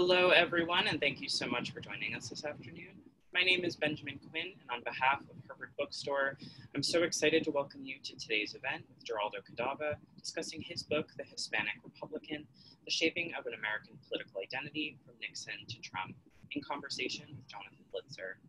Hello, everyone, and thank you so much for joining us this afternoon. My name is Benjamin Quinn, and on behalf of Harvard Bookstore, I'm so excited to welcome you to today's event with Geraldo Cadava, discussing his book, The Hispanic Republican, The Shaping of an American Political Identity from Nixon to Trump, in conversation with Jonathan Blitzer.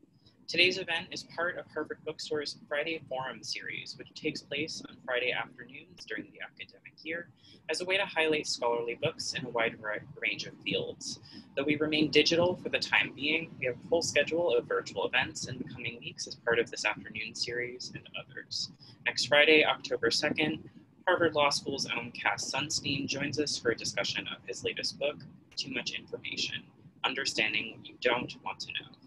Today's event is part of Harvard Bookstore's Friday Forum series, which takes place on Friday afternoons during the academic year as a way to highlight scholarly books in a wide range of fields. Though we remain digital for the time being, we have a full schedule of virtual events in the coming weeks as part of this afternoon series and others. Next Friday, October 2nd, Harvard Law School's own Cass Sunstein joins us for a discussion of his latest book, Too Much Information, Understanding What You Don't Want to Know.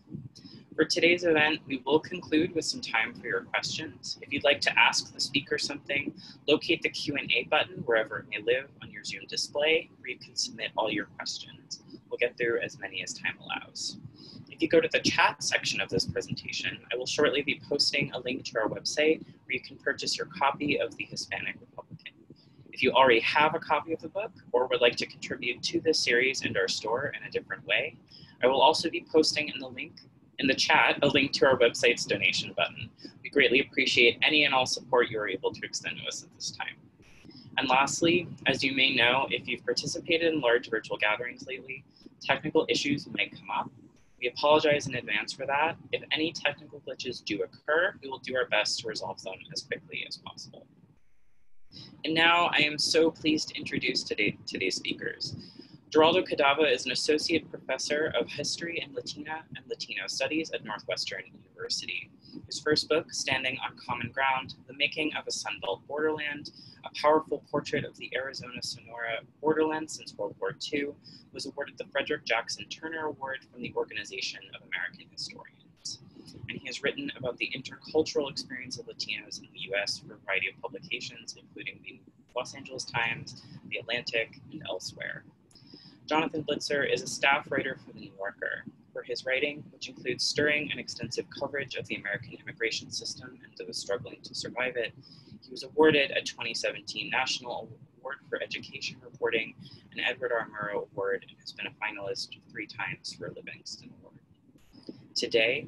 For today's event, we will conclude with some time for your questions. If you'd like to ask the speaker something, locate the Q&A button wherever it may live on your Zoom display, where you can submit all your questions. We'll get through as many as time allows. If you go to the chat section of this presentation, I will shortly be posting a link to our website where you can purchase your copy of The Hispanic Republican. If you already have a copy of the book or would like to contribute to this series and our store in a different way, I will also be posting in the chat a link to our website's donation button. We greatly appreciate any and all support you are able to extend to us at this time. And lastly, as you may know, if you've participated in large virtual gatherings lately, technical issues might come up. We apologize in advance for that. If any technical glitches do occur, we will do our best to resolve them as quickly as possible. And now I am so pleased to introduce today's speakers. Geraldo Cadava is an associate professor of history and Latina and Latino studies at Northwestern University. His first book, Standing on Common Ground, The Making of a Sunbelt Borderland, a powerful portrait of the Arizona-Sonora borderland since World War II, was awarded the Frederick Jackson Turner Award from the Organization of American Historians. And he has written about the intercultural experience of Latinos in the US for a variety of publications, including the Los Angeles Times, The Atlantic, and elsewhere. Jonathan Blitzer is a staff writer for The New Yorker. For his writing, which includes stirring and extensive coverage of the American immigration system and those struggling to survive it, he was awarded a 2017 National Award for Education Reporting, an Edward R. Murrow Award, and has been a finalist 3 times for a Livingston Award. Today,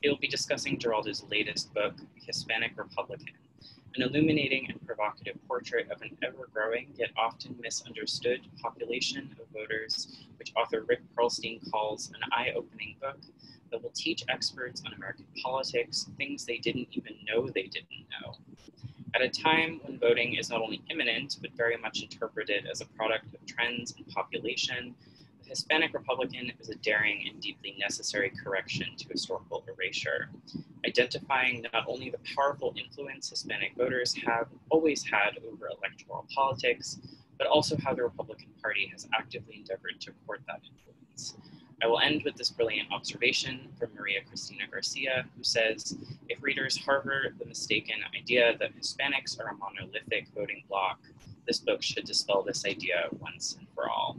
he will be discussing Geraldo's latest book, The Hispanic Republican, an illuminating and provocative portrait of an ever-growing yet often misunderstood population of voters, which author Rick Perlstein calls an eye-opening book that will teach experts on American politics things they didn't even know they didn't know. At a time when voting is not only imminent, but very much interpreted as a product of trends and population, The Hispanic Republican is a daring and deeply necessary correction to historical erasure, identifying not only the powerful influence Hispanic voters have always had over electoral politics, but also how the Republican Party has actively endeavored to court that influence. I will end with this brilliant observation from Maria Cristina Garcia, who says, if readers harbor the mistaken idea that Hispanics are a monolithic voting bloc, this book should dispel this idea once and for all.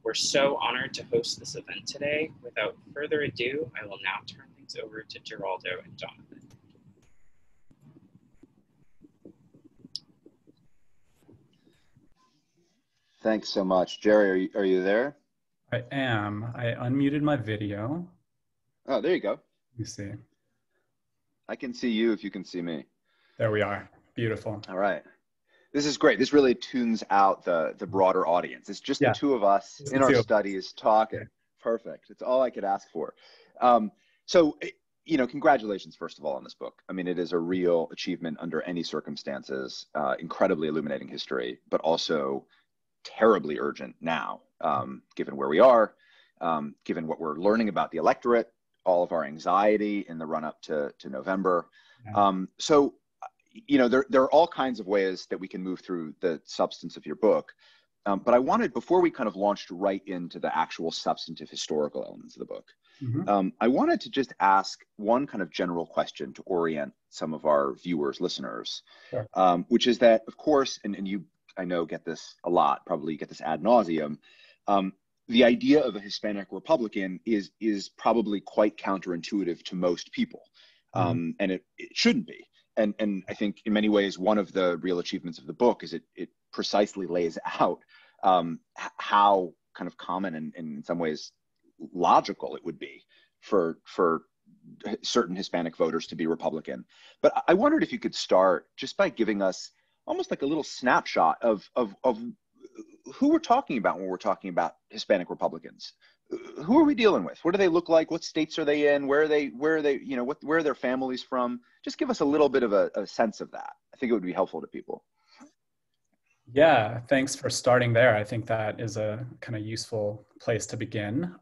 We're so honored to host this event today. Without further ado, I will now turn things over to Geraldo and Jonathan. Thanks so much. Jerry, are you there? I am. I unmuted my video. Oh, there you go. Let me see. I can see you if you can see me. There we are. Beautiful. All right. This is great. This really tunes out the broader audience. It's just the two of us in our studies talking. Okay. Perfect. It's all I could ask for. So, you know, congratulations, first of all, on this book. I mean, it is a real achievement under any circumstances, incredibly illuminating history, but also terribly urgent now, given where we are, given what we're learning about the electorate, all of our anxiety in the run-up to November. Yeah. So, you know, there are all kinds of ways that we can move through the substance of your book. But I wanted, before we kind of launched right into the actual substantive historical elements of the book, I wanted to just ask one kind of general question to orient some of our viewers, listeners, sure. Which is that, of course, and you, I know, get this a lot, probably get this ad nauseum, the idea of a Hispanic Republican is probably quite counterintuitive to most people, and it shouldn't be. And I think in many ways, one of the real achievements of the book is it precisely lays out how kind of common and in some ways logical it would be for certain Hispanic voters to be Republican. But I wondered if you could start just by giving us almost like a little snapshot of who we're talking about when we're talking about Hispanic Republicans. Who are we dealing with? What do they look like? What states are they in? Where are they, you know, where are their families from? Just give us a little bit of a sense of that. I think it would be helpful to people. Yeah, thanks for starting there. I think that is a kind of useful place to begin.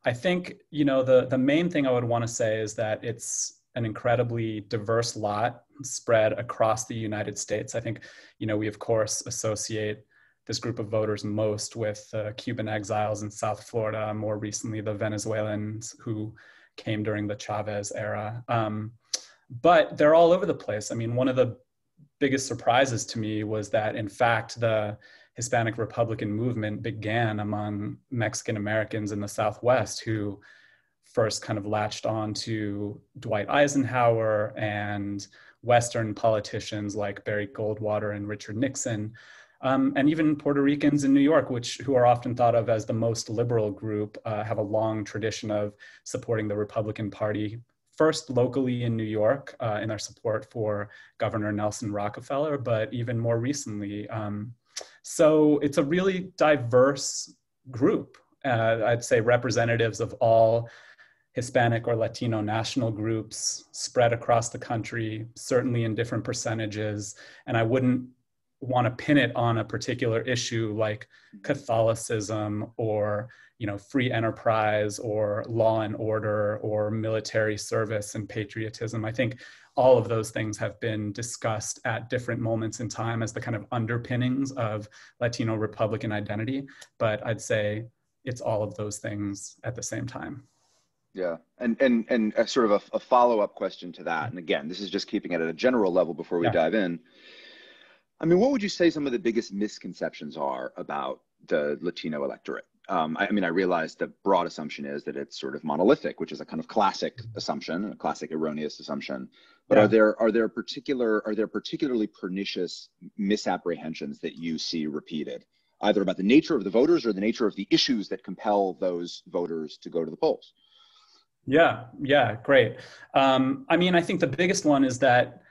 I think, you know, the main thing I would want to say is that it's an incredibly diverse lot spread across the United States. I think, you know, we of course associate this group of voters most with Cuban exiles in South Florida, more recently the Venezuelans who came during the Chavez era. But they're all over the place. I mean, one of the biggest surprises to me was that, in fact, the Hispanic Republican movement began among Mexican Americans in the Southwest who first kind of latched on to Dwight Eisenhower and Western politicians like Barry Goldwater and Richard Nixon, and even Puerto Ricans in New York, who are often thought of as the most liberal group, have a long tradition of supporting the Republican Party, first locally in New York in their support for Governor Nelson Rockefeller, but even more recently. So it's a really diverse group. I'd say representatives of all Hispanic or Latino national groups spread across the country, certainly in different percentages. And I wouldn't want to pin it on a particular issue like Catholicism or, you know, free enterprise or law and order or military service and patriotism. I think all of those things have been discussed at different moments in time as the kind of underpinnings of Latino Republican identity. But I'd say it's all of those things at the same time. Yeah, and a sort of a follow-up question to that. And again, this is just keeping it at a general level before we dive in. I mean, what would you say some of the biggest misconceptions are about the Latino electorate? I mean, I realize the broad assumption is that it's sort of monolithic, which is a kind of classic assumption, a classic erroneous assumption. But are there particularly pernicious misapprehensions that you see repeated, either about the nature of the voters or the nature of the issues that compel those voters to go to the polls? Yeah, great. I mean, I think the biggest one is that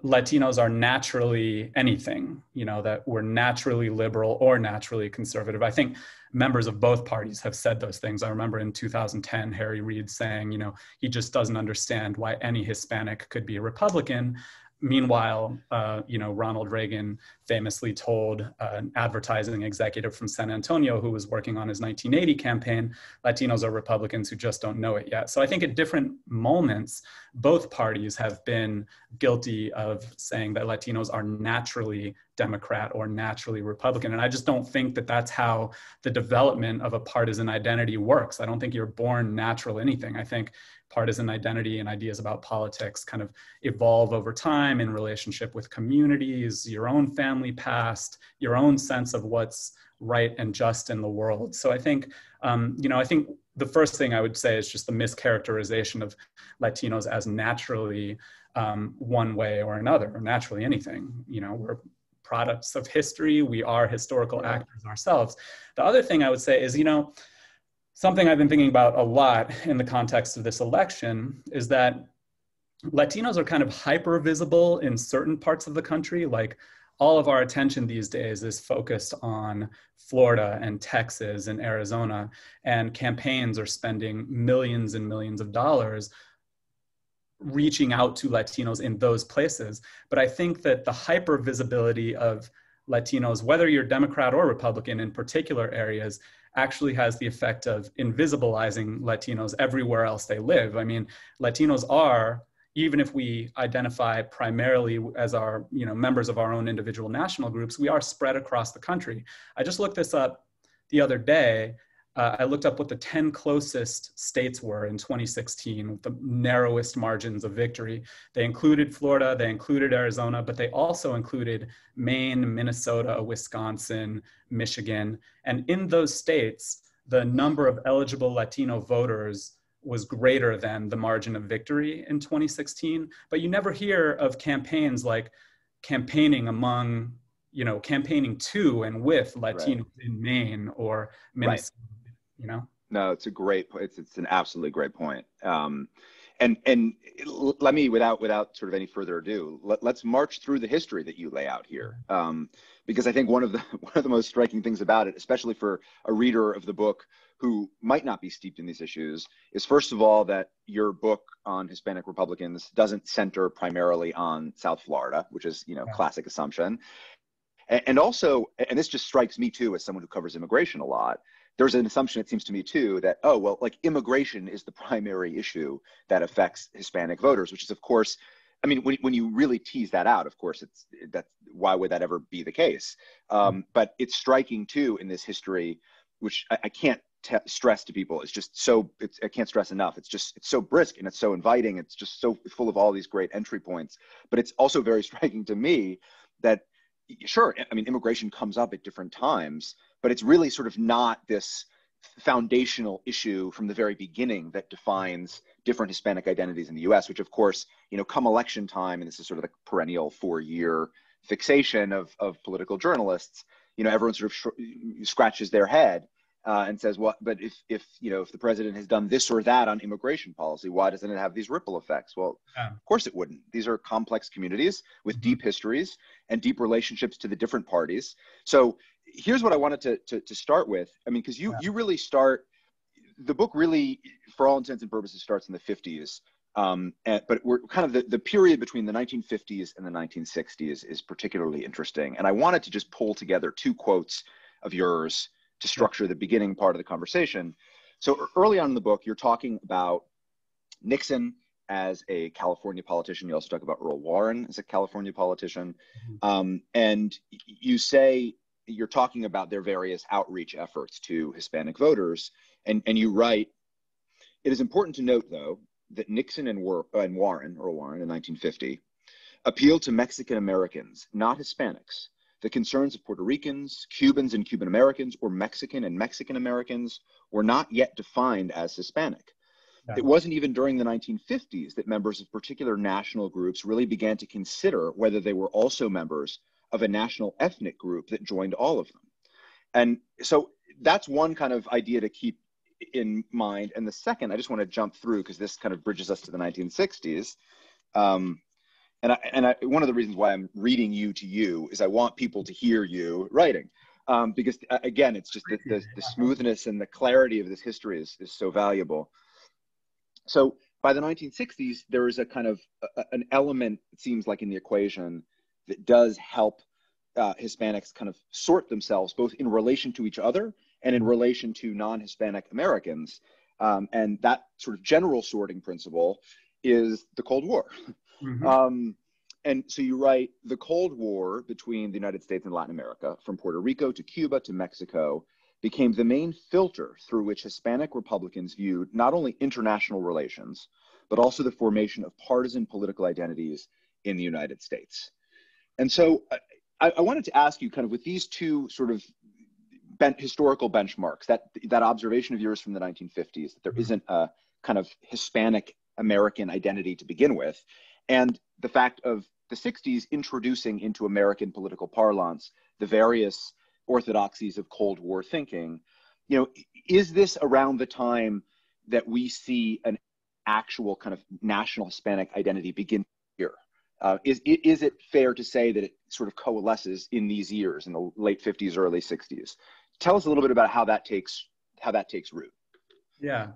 Latinos are naturally anything, you know, that we're naturally liberal or naturally conservative. I think members of both parties have said those things. I remember in 2010, Harry Reid saying, you know, he just doesn't understand why any Hispanic could be a Republican. Meanwhile, you know, Ronald Reagan famously told an advertising executive from San Antonio who was working on his 1980 campaign, Latinos are Republicans who just don't know it yet. So I think at different moments, both parties have been guilty of saying that Latinos are naturally Democrat or naturally Republican. And I just don't think that that's how the development of a partisan identity works. I don't think you're born natural anything. I think partisan identity and ideas about politics kind of evolve over time in relationship with communities, your own family past, your own sense of what's right and just in the world. So I think, you know, I think the first thing I would say is just the mischaracterization of Latinos as naturally one way or another, or naturally anything. You know, we're products of history. We are historical actors ourselves. The other thing I would say is, you know, something I've been thinking about a lot in the context of this election is that Latinos are kind of hyper visible in certain parts of the country. Like all of our attention these days is focused on Florida and Texas and Arizona, and campaigns are spending millions and millions of dollars reaching out to Latinos in those places. But I think that the hyper visibility of Latinos, whether you're Democrat or Republican in particular areas, actually has the effect of invisibilizing Latinos everywhere else they live. I mean, Latinos are, even if we identify primarily as our, you know, members of our own individual national groups, we are spread across the country. I just looked this up the other day. I looked up what the 10 closest states were in 2016 with the narrowest margins of victory. They included Florida, they included Arizona, but they also included Maine, Minnesota, Wisconsin, Michigan. And in those states, the number of eligible Latino voters was greater than the margin of victory in 2016. But you never hear of campaigns like campaigning among, you know, campaigning to and with Latinos in Maine or Minnesota. You know? No, it's a great, it's an absolutely great point. And let me, without sort of any further ado, let's march through the history that you lay out here, because I think one of the most striking things about it, especially for a reader of the book who might not be steeped in these issues, is first of all that your book on Hispanic Republicans doesn't center primarily on South Florida, which is classic assumption, and also, and this just strikes me too as someone who covers immigration a lot. There's an assumption, it seems to me too, that, oh, well, like immigration is the primary issue that affects Hispanic voters, which is, of course, I mean, when you really tease that out, of course, why would that ever be the case? But it's striking too in this history, which I can't stress to people. It's just so, I can't stress enough. It's so brisk and it's so inviting. It's just so full of all these great entry points. But it's also very striking to me that, sure, I mean, immigration comes up at different times, but it's really sort of not this foundational issue from the very beginning that defines different Hispanic identities in the US, which of course, come election time, and this is sort of the perennial 4-year fixation of political journalists, everyone sort of scratches their head and says, well, but if the president has done this or that on immigration policy, why doesn't it have these ripple effects? Well, of course it wouldn't. These are complex communities with deep histories and deep relationships to the different parties. So here's what I wanted to start with. I mean, because you really start, the book really, for all intents and purposes, starts in the 50s. But we're kind of the period between the 1950s and the 1960s is particularly interesting. And I wanted to just pull together 2 quotes of yours to structure the beginning part of the conversation. So early on in the book, you're talking about Nixon as a California politician. You also talk about Earl Warren as a California politician. And you say, you're talking about their various outreach efforts to Hispanic voters. And you write, it is important to note, though, that Nixon and Earl Warren in 1950 appealed to Mexican Americans, not Hispanics. The concerns of Puerto Ricans, Cubans and Cuban Americans, or Mexican and Mexican Americans were not yet defined as Hispanic. It wasn't even during the 1950s that members of particular national groups really began to consider whether they were also members of a national ethnic group that joined all of them. And so that's one kind of idea to keep in mind. And the second, I just want to jump through because this kind of bridges us to the 1960s. And one of the reasons why I'm reading you to you is I want people to hear you writing. Because again, it's just the smoothness and the clarity of this history is so valuable. So by the 1960s, there is a kind of an element, it seems like, in the equation that does help Hispanics kind of sort themselves both in relation to each other and in relation to non-Hispanic Americans. And that sort of general sorting principle is the Cold War. And so you write, the Cold War between the United States and Latin America, from Puerto Rico to Cuba to Mexico, became the main filter through which Hispanic Republicans viewed not only international relations, but also the formation of partisan political identities in the United States. And so I wanted to ask you, kind of with these 2 sort of historical benchmarks, that observation of yours from the 1950s, that there isn't a kind of Hispanic American identity to begin with, and the fact of the 60s introducing into American political parlance the various orthodoxies of Cold War thinking, is this around the time that we see an actual kind of national Hispanic identity begin here? Is it fair to say that it sort of coalesces in these years, in the late 50s, early 60s? Tell us a little bit about how that takes root. Yeah,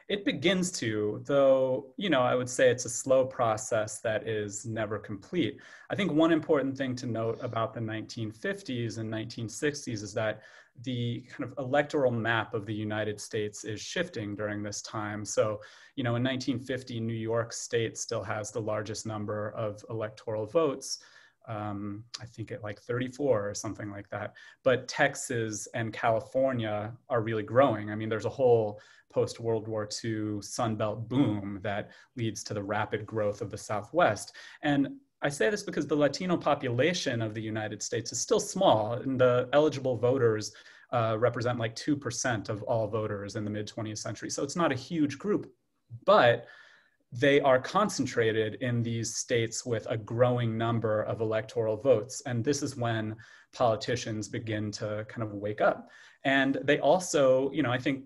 it begins to, though, I would say it's a slow process that is never complete. I think one important thing to note about the 1950s and 1960s is that the kind of electoral map of the United States is shifting during this time. So, in 1950, New York State still has the largest number of electoral votes. I think at like 34 or something like that. But Texas and California are really growing. I mean, there's a whole post-World War II Sunbelt boom that leads to the rapid growth of the Southwest. And I say this because the Latino population of the United States is still small, and the eligible voters represent like 2% of all voters in the mid-20th century. So it's not a huge group, but they are concentrated in these states with a growing number of electoral votes. And this is when politicians begin to kind of wake up. And they also, I think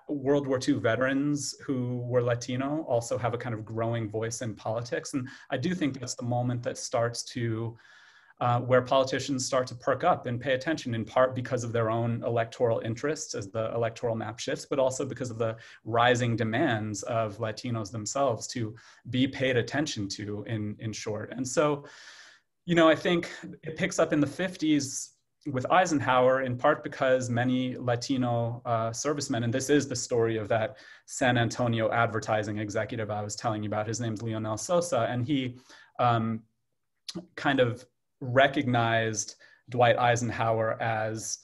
World War II veterans who were Latino also have a kind of growing voice in politics. And I do think that's the moment that starts to, where politicians start to perk up and pay attention, in part because of their own electoral interests as the electoral map shifts, but also because of the rising demands of Latinos themselves to be paid attention to, in short. And so, you know, I think it picks up in the 50s with Eisenhower, in part because many Latino servicemen, and this is the story of that San Antonio advertising executive I was telling you about, his name's Leonel Sosa, and he kind of recognized Dwight Eisenhower as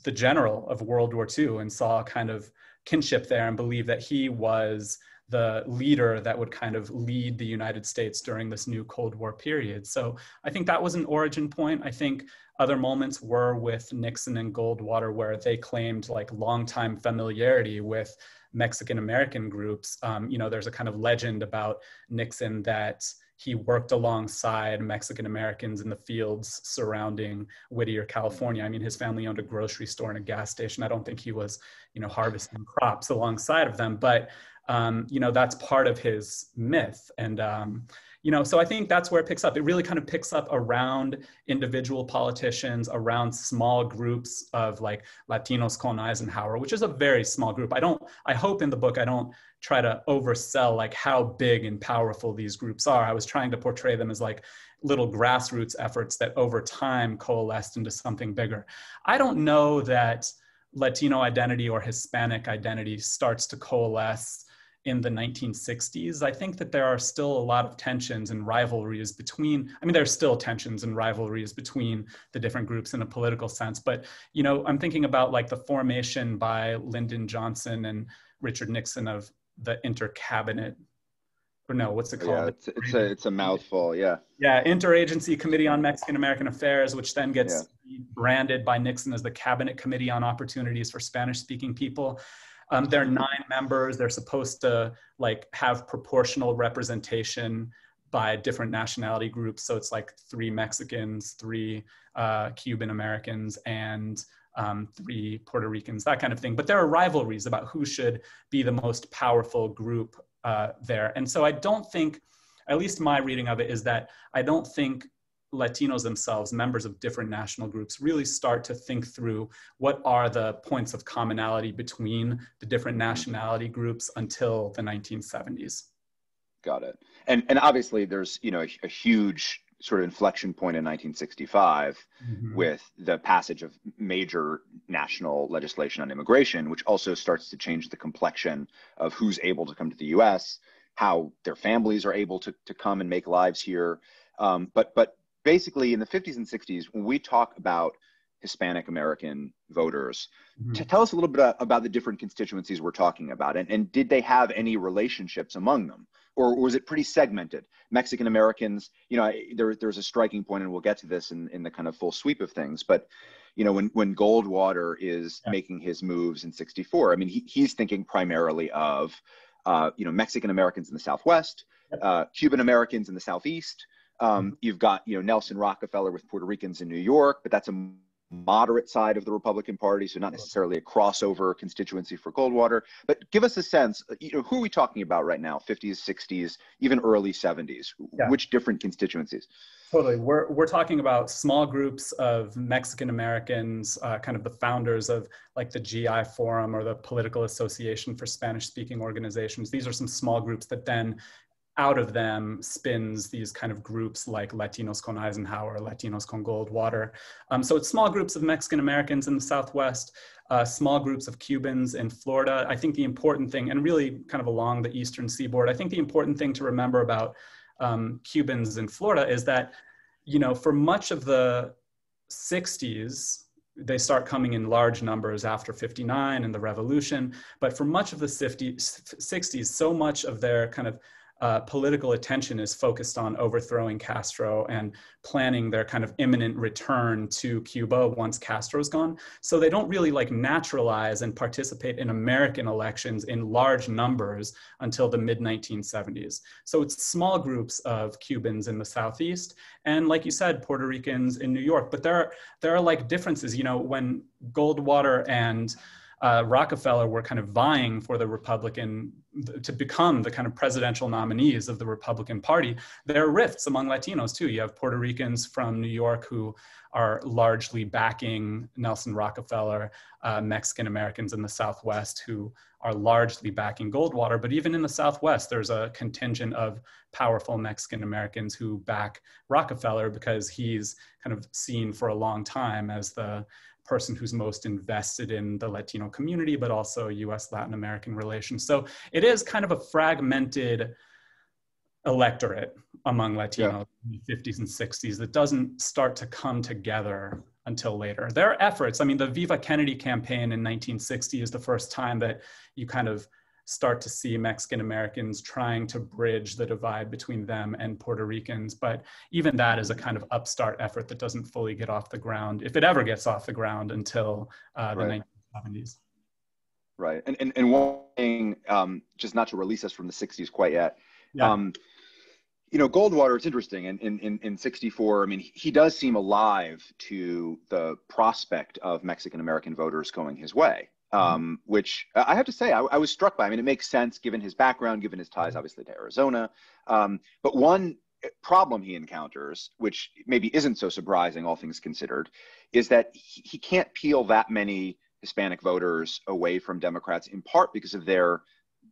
the general of World War II and saw a kind of kinship there and believed that he was the leader that would kind of lead the United States during this new Cold War period. So I think that was an origin point. I think other moments were with Nixon and Goldwater, where they claimed like longtime familiarity with Mexican-American groups. You know, there's a kind of legend about Nixon that he worked alongside Mexican-Americans in the fields surrounding Whittier, California. I mean, his family owned a grocery store and a gas station. I don't think he was, you know, harvesting crops alongside of them, but you know, that's part of his myth. And, you know, so I think that's where it picks up. It really kind of picks up around individual politicians, around small groups of like Latinos con Eisenhower, which is a very small group. I hope in the book, I don't try to oversell like how big and powerful these groups are. I was trying to portray them as like little grassroots efforts that over time coalesced into something bigger. I don't know that Latino identity or Hispanic identity starts to coalesce in the 1960s. I think that there are still a lot of tensions and rivalries between, I mean, there's still tensions and rivalries between the different groups in a political sense, but, you know, I'm thinking about like the formation by Lyndon Johnson and Richard Nixon of the intercabinet, or no, what's it called? Yeah, it's a mouthful, yeah. Yeah, Interagency Committee on Mexican-American Affairs, which then gets branded by Nixon as the Cabinet Committee on Opportunities for Spanish-Speaking People. There are 9 members. They're supposed to like have proportional representation by different nationality groups. So it's like 3 Mexicans, 3 Cuban Americans, and 3 Puerto Ricans, that kind of thing. But there are rivalries about who should be the most powerful group there. And so I don't think, at least my reading of it is that I don't think Latinos themselves, members of different national groups, really start to think through what are the points of commonality between the different nationality groups until the 1970s. Got it. And obviously there's, you know, a huge sort of inflection point in 1965 with the passage of major national legislation on immigration, which also starts to change the complexion of who's able to come to the US, how their families are able to come and make lives here. But basically in the 50s and 60s, when we talk about Hispanic American voters, tell us a little bit about the different constituencies we're talking about, and did they have any relationships among them? Or was it pretty segmented? Mexican Americans, you know, there's a striking point, and we'll get to this in the kind of full sweep of things, but you know, when Goldwater is making his moves in 64, I mean, he's thinking primarily of, you know, Mexican Americans in the Southwest, Cuban Americans in the Southeast. You've got, you know, Nelson Rockefeller with Puerto Ricans in New York, but that's a moderate side of the Republican Party, so not necessarily a crossover constituency for Goldwater. But give us a sense, you know, who are we talking about right now? 50s, 60s, even early 70s? Which different constituencies? Totally. We're talking about small groups of Mexican Americans, kind of the founders of like the GI Forum or the Political Association for Spanish-Speaking Organizations. These are some small groups that then out of them spins these kind of groups like Latinos con Eisenhower, Latinos con Goldwater. So it's small groups of Mexican Americans in the Southwest, small groups of Cubans in Florida. I think the important thing, and really kind of along the Eastern Seaboard, I think the important thing to remember about Cubans in Florida is that, you know, for much of the 60s, they start coming in large numbers after 59 and the revolution, but for much of the 60s, so much of their kind of political attention is focused on overthrowing Castro and planning their kind of imminent return to Cuba once Castro's gone. So they don't really like naturalize and participate in American elections in large numbers until the mid-1970s. So it's small groups of Cubans in the Southeast and, like you said, Puerto Ricans in New York. But there are like differences, you know, when Goldwater and Rockefeller were kind of vying for to become the kind of presidential nominees of the Republican Party, there are rifts among Latinos too. You have Puerto Ricans from New York who are largely backing Nelson Rockefeller, Mexican Americans in the Southwest who are largely backing Goldwater. But even in the Southwest, there's a contingent of powerful Mexican Americans who back Rockefeller because he's kind of seen for a long time as the person who's most invested in the Latino community, but also US Latin American relations. So it is kind of a fragmented electorate among Latinos in the 50s and 60s that doesn't start to come together until later. There are efforts. I mean, the Viva Kennedy campaign in 1960 is the first time that you kind of start to see Mexican Americans trying to bridge the divide between them and Puerto Ricans. But even that is a kind of upstart effort that doesn't fully get off the ground, if it ever gets off the ground, until the 1970s. Right. And one thing, just not to release us from the 60s quite yet, you know, Goldwater, it's interesting. In 64, I mean, he does seem alive to the prospect of Mexican American voters going his way. Which I have to say, I was struck by. I mean, it makes sense given his background, given his ties, obviously, to Arizona. But one problem he encounters, which maybe isn't so surprising, all things considered, is that he can't peel that many Hispanic voters away from Democrats, in part because of their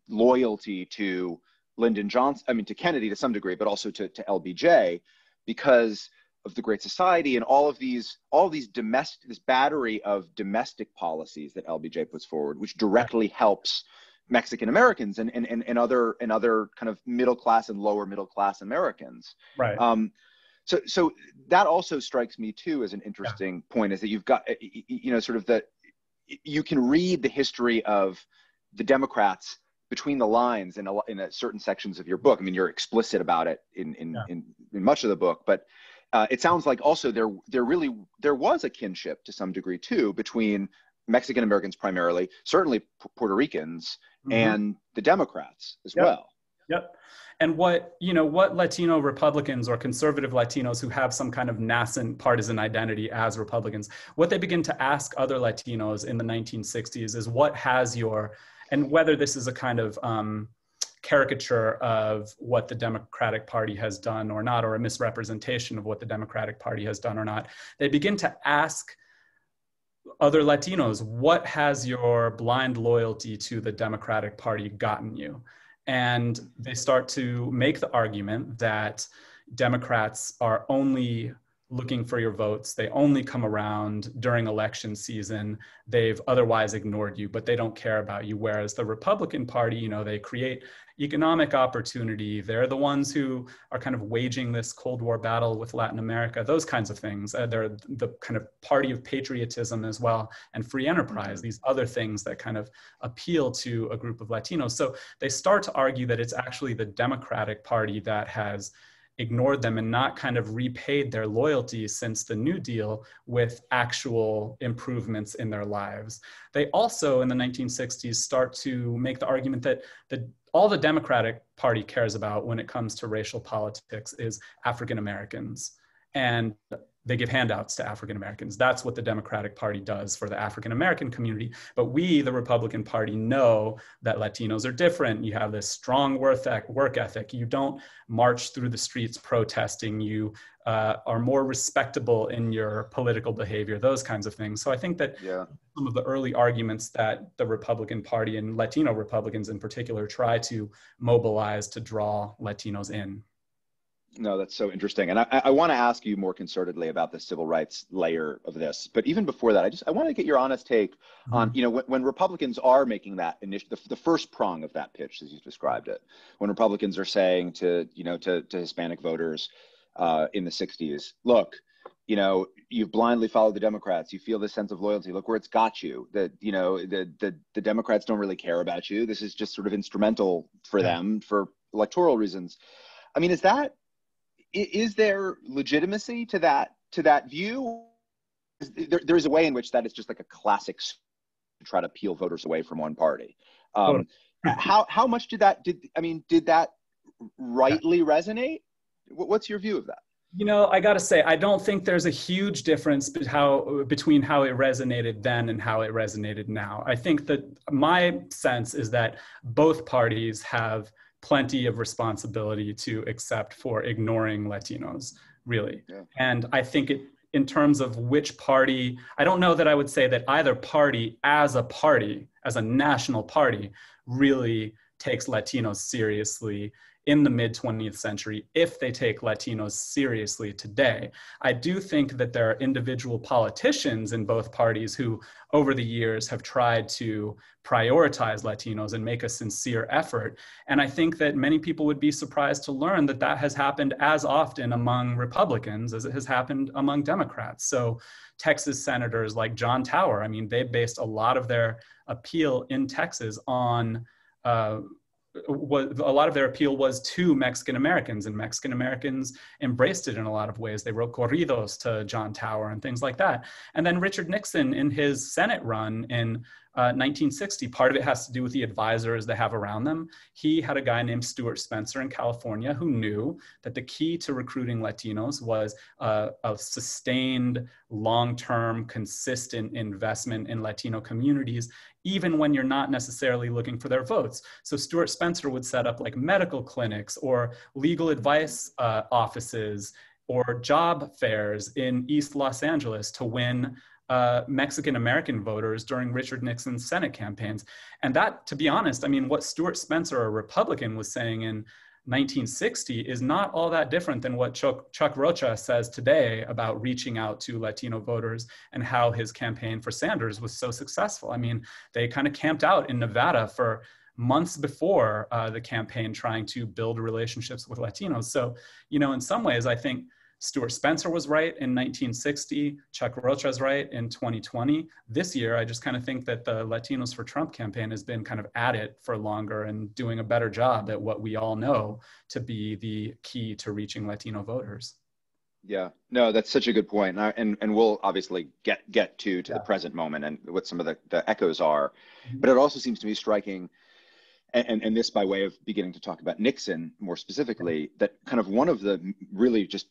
loyalty to Lyndon Johnson, I mean, to Kennedy to some degree, but also to LBJ, because of the Great Society and all of these this battery of domestic policies that LBJ puts forward, which directly helps Mexican Americans and other kind of middle class and lower middle class Americans. Right. So that also strikes me too as an interesting point, is that you've got, you know, sort of you can read the history of the Democrats between the lines in certain sections of your book. I mean, you're explicit about it in much of the book, but it sounds like also there was a kinship to some degree too between Mexican Americans primarily, certainly Puerto Ricans, and the Democrats as well. Yep. And what Latino Republicans or conservative Latinos who have some kind of nascent partisan identity as Republicans, what they begin to ask other Latinos in the 1960s is and whether this is a kind of caricature of what the Democratic Party has done or not, or a misrepresentation of what the Democratic Party has done or not, they begin to ask other Latinos, what has your blind loyalty to the Democratic Party gotten you? And they start to make the argument that Democrats are only looking for your votes. They only come around during election season. They've otherwise ignored you, but they don't care about you. Whereas the Republican Party, you know, they create economic opportunity. They're the ones who are kind of waging this Cold War battle with Latin America, those kinds of things. They're the kind of party of patriotism as well, and free enterprise, these other things that kind of appeal to a group of Latinos. So they start to argue that it's actually the Democratic Party that has ignored them and not kind of repaid their loyalty since the New Deal with actual improvements in their lives. They also, in the 1960s, start to make the argument that all the Democratic Party cares about when it comes to racial politics is African Americans. And they give handouts to African Americans. That's what the Democratic Party does for the African American community. But we, the Republican Party, know that Latinos are different. You have this strong work ethic. You don't march through the streets protesting. You are more respectable in your political behavior, those kinds of things. So I think that some of the early arguments that the Republican Party and Latino Republicans in particular try to mobilize to draw Latinos in. No, that's so interesting. And I want to ask you more concertedly about the civil rights layer of this. But even before that, I want to get your honest take on, you know, when Republicans are making that the first prong of that pitch, as you described it, when Republicans are saying to Hispanic voters in the 60s, look, you know, you've blindly followed the Democrats. You feel this sense of loyalty. Look where it's got you. That, you know, the Democrats don't really care about you. This is just sort of instrumental for them for electoral reasons. I mean, is there legitimacy to that view? There is a way in which that is just like a classic to try to peel voters away from one party. How much did that rightly resonate? What's your view of that? You know, I got to say, I don't think there's a huge difference between how it resonated then and how it resonated now. I think that my sense is that both parties have plenty of responsibility to accept for ignoring Latinos, really. Yeah. And I think in terms of which party, I don't know that I would say that either party, as a national party, really takes Latinos seriously in the mid-20th century, if they take Latinos seriously today. I do think that there are individual politicians in both parties who, over the years, have tried to prioritize Latinos and make a sincere effort. And I think that many people would be surprised to learn that that has happened as often among Republicans as it has happened among Democrats. So Texas senators like John Tower, I mean, they based a lot of their appeal in Texas on a lot of their appeal was to Mexican Americans, and Mexican Americans embraced it in a lot of ways. They wrote corridos to John Tower and things like that. And then Richard Nixon, in his Senate run in 1960, part of it has to do with the advisors they have around them. He had a guy named Stuart Spencer in California who knew that the key to recruiting Latinos was a sustained, long-term, consistent investment in Latino communities, even when you're not necessarily looking for their votes. So Stuart Spencer would set up like medical clinics or legal advice offices or job fairs in East Los Angeles to win Mexican-American voters during Richard Nixon's Senate campaigns. And that, to be honest, I mean, what Stuart Spencer, a Republican, was saying in 1960 is not all that different than what Chuck Rocha says today about reaching out to Latino voters and how his campaign for Sanders was so successful. I mean, they kind of camped out in Nevada for months before the campaign trying to build relationships with Latinos. So, you know, in some ways, I think Stuart Spencer was right in 1960, Chuck Rocha is right in 2020. This year, I just kind of think that the Latinos for Trump campaign has been kind of at it for longer and doing a better job at what we all know to be the key to reaching Latino voters. Yeah, no, that's such a good point. And we'll obviously get to the present moment and what some of the echoes are. Mm-hmm. But it also seems to me striking, and this by way of beginning to talk about Nixon more specifically, that kind of one of the really just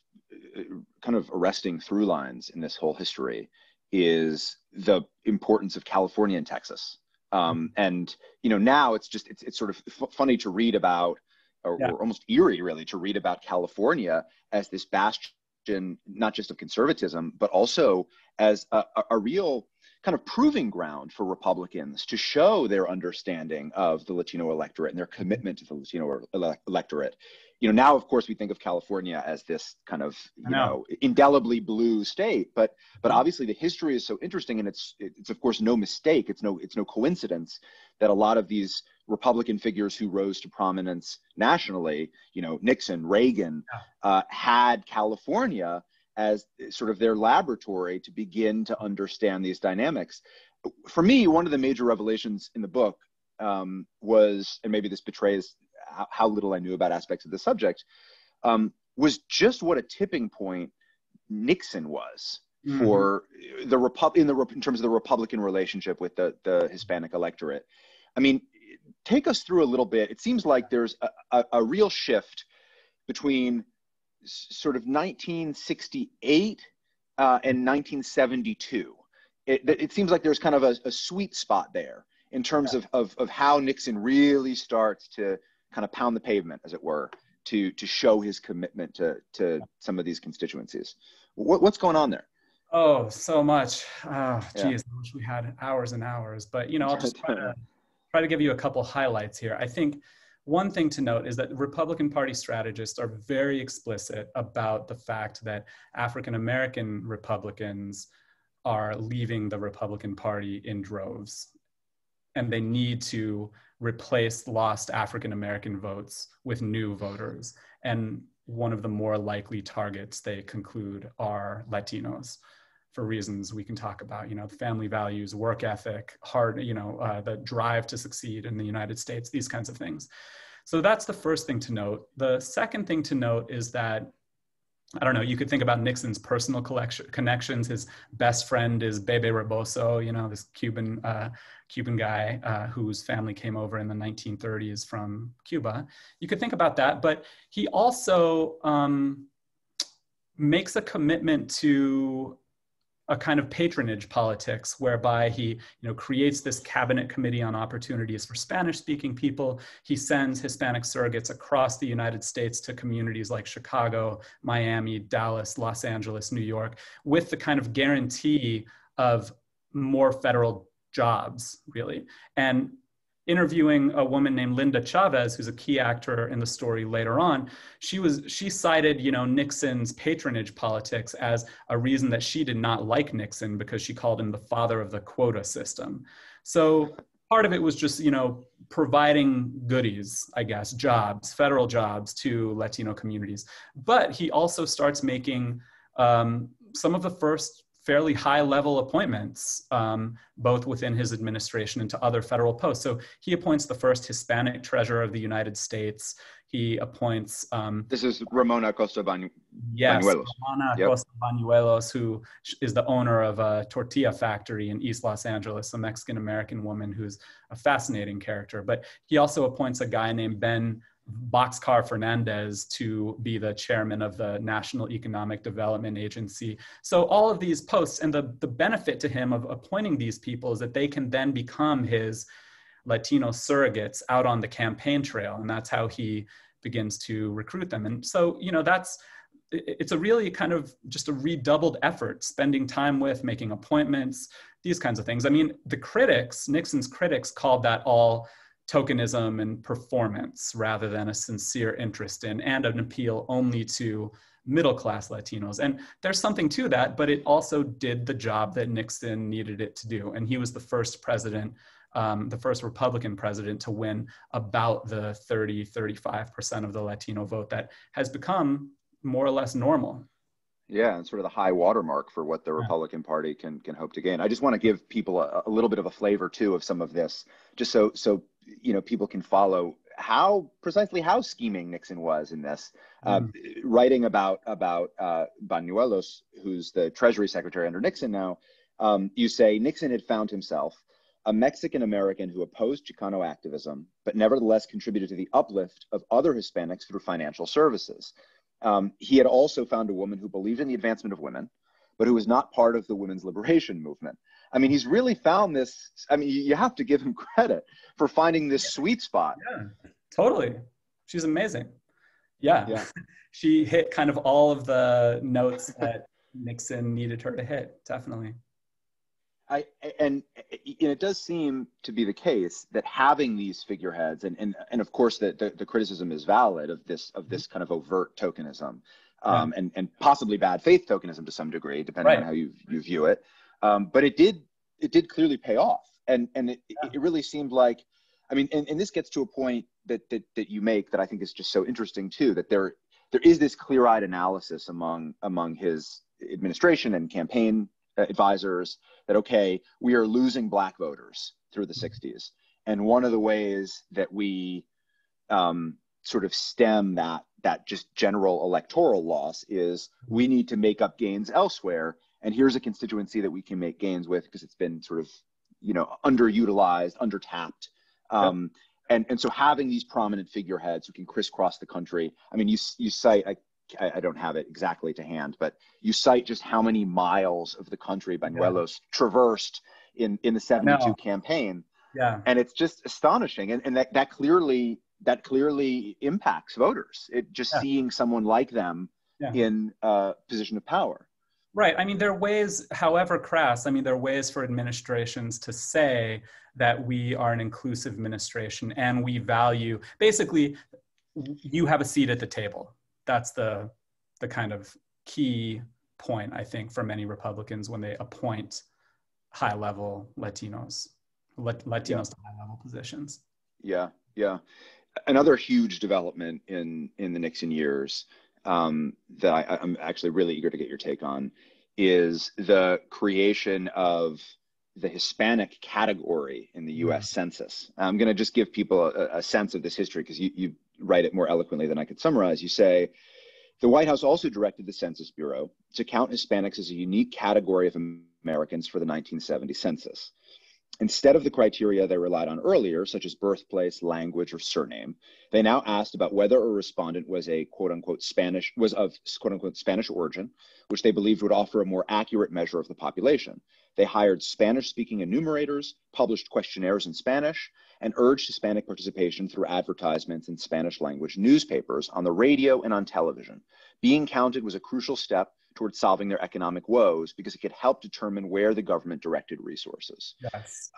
kind of arresting through lines in this whole history is the importance of California and Texas. And, you know, now it's sort of funny to read about, or almost eerie really, to read about California as this bastion, not just of conservatism, but also as a real kind of proving ground for Republicans to show their understanding of the Latino electorate and their commitment to the Latino electorate. You know, now, of course, we think of California as this kind of, you know, indelibly blue state, but obviously the history is so interesting, and it's of course no mistake, it's no coincidence that a lot of these Republican figures who rose to prominence nationally, you know, Nixon, Reagan, had California as sort of their laboratory to begin to understand these dynamics. For me, one of the major revelations in the book was, and maybe this betrays how little I knew about aspects of the subject, was just what a tipping point Nixon was for the in terms of the Republican relationship with the Hispanic electorate. I mean, take us through a little bit. It seems like there's a real shift between sort of 1968 and 1972. It seems like there's kind of a sweet spot there in terms of how Nixon really starts to kind of pound the pavement, as it were, to show his commitment to some of these constituencies. What's going on there? Oh, so much. Oh, geez, I wish we had hours and hours. But, you know, I'll just try to give you a couple highlights here. I think one thing to note is that Republican Party strategists are very explicit about the fact that African-American Republicans are leaving the Republican Party in droves, and they need to replace lost African-American votes with new voters. And one of the more likely targets they conclude are Latinos, for reasons we can talk about, you know, family values, work ethic, the drive to succeed in the United States, these kinds of things. So that's the first thing to note. The second thing to note is that, I don't know, you could think about Nixon's personal connections. His best friend is Bebe Rebozo, you know, this Cuban guy whose family came over in the 1930s from Cuba. You could think about that, but he also makes a commitment to a kind of patronage politics whereby he creates this cabinet committee on opportunities for Spanish-speaking people. He sends Hispanic surrogates across the United States to communities like Chicago, Miami, Dallas, Los Angeles, New York, with the kind of guarantee of more federal jobs, really. And interviewing a woman named Linda Chavez, who's a key actor in the story later on, she cited, Nixon's patronage politics as a reason that she did not like Nixon, because she called him the father of the quota system. So part of it was just, providing goodies, I guess, jobs, federal jobs to Latino communities. But he also starts making some of the first fairly high-level appointments, both within his administration and to other federal posts. So he appoints the first Hispanic treasurer of the United States. He appoints... this is Ramona Acosta Bañuelos. Yes, Ramona Acosta Bañuelos, who is the owner of a tortilla factory in East Los Angeles, a Mexican-American woman who's a fascinating character. But he also appoints a guy named Ben Boxcar Fernandez to be the chairman of the National Economic Development Agency. So all of these posts, and the benefit to him of appointing these people is that they can then become his Latino surrogates out on the campaign trail. And that's how he begins to recruit them. And so, it's a really kind of just a redoubled effort, spending time with, making appointments, these kinds of things. I mean, Nixon's critics called that all tokenism and performance rather than a sincere interest in and an appeal only to middle-class Latinos. And there's something to that, but it also did the job that Nixon needed it to do. And he was the first president, the first Republican president to win about the 35% of the Latino vote that has become more or less normal. Yeah, and sort of the high watermark for what the Republican Party can hope to gain. I just want to give people a little bit of a flavor too of some of this, just so people can follow precisely how scheming Nixon was in this. Writing about Bañuelos, who's the Treasury Secretary under Nixon now, you say Nixon had found himself a Mexican American who opposed Chicano activism, but nevertheless contributed to the uplift of other Hispanics through financial services. He had also found a woman who believed in the advancement of women, but who was not part of the women's liberation movement. I mean, he's really found this. I mean, you have to give him credit for finding this sweet spot. Yeah, totally. She's amazing. Yeah. She hit kind of all of the notes that Nixon needed her to hit, definitely. And it does seem to be the case that having these figureheads, and of course the criticism is valid of this kind of overt tokenism, and possibly bad faith tokenism to some degree, depending on how you view it. But it did clearly pay off, and it really seemed like, I mean, and this gets to a point that you make that I think is just so interesting too, that there is this clear-eyed analysis among his administration and campaign advisors that, okay, we are losing Black voters through the 60s. And one of the ways that we sort of stem that just general electoral loss is we need to make up gains elsewhere. And here's a constituency that we can make gains with because it's been sort of, underutilized, undertapped. And so having these prominent figureheads who can crisscross the country, I mean, you cite, I don't have it exactly to hand, but you cite just how many miles of the country Bañuelos traversed in the 72 campaign. Yeah. And it's just astonishing. And that clearly impacts voters. Seeing someone like them in a position of power. Right. I mean, there are ways, however crass, there are ways for administrations to say that we are an inclusive administration and we value, basically, you have a seat at the table. That's the kind of key point, I think, for many Republicans when they appoint high-level Latinos to high-level positions. Yeah. Another huge development in the Nixon years that I'm actually really eager to get your take on is the creation of the Hispanic category in the U.S. Census. I'm going to just give people a sense of this history because you write it more eloquently than I could summarize. You say, the White House also directed the Census Bureau to count Hispanics as a unique category of Americans for the 1970 census. Instead of the criteria they relied on earlier, such as birthplace, language, or surname, they now asked about whether a respondent was a quote-unquote of quote-unquote Spanish origin, which they believed would offer a more accurate measure of the population. They hired Spanish-speaking enumerators, published questionnaires in Spanish, and urged Hispanic participation through advertisements in Spanish-language newspapers, on the radio, and on television. Being counted was a crucial step towards solving their economic woes because it could help determine where the government directed resources. Yes.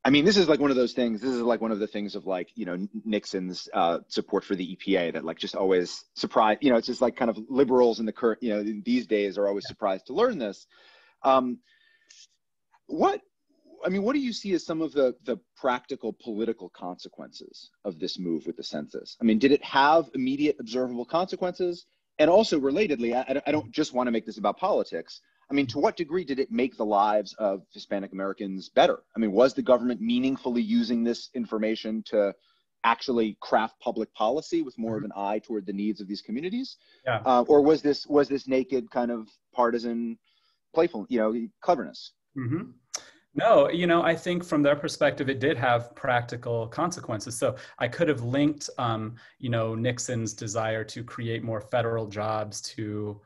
I mean, this is like one of those things. This is like one of the things of like, you know, Nixon's support for the EPA that like just always surprised, you know, it's just like kind of liberals in the current, you know, these days are always surprised to learn this. What do you see as some of the practical political consequences of this move with the census? I mean, did it have immediate observable consequences? And also relatedly, I don't just want to make this about politics. I mean, to what degree did it make the lives of Hispanic Americans better? I mean, was the government meaningfully using this information to actually craft public policy with more of an eye toward the needs of these communities? Yeah. Or was this naked kind of partisan, playful, you know, cleverness? Mm-hmm. No, you know, I think from their perspective, it did have practical consequences. So I could have linked, you know, Nixon's desire to create more federal jobs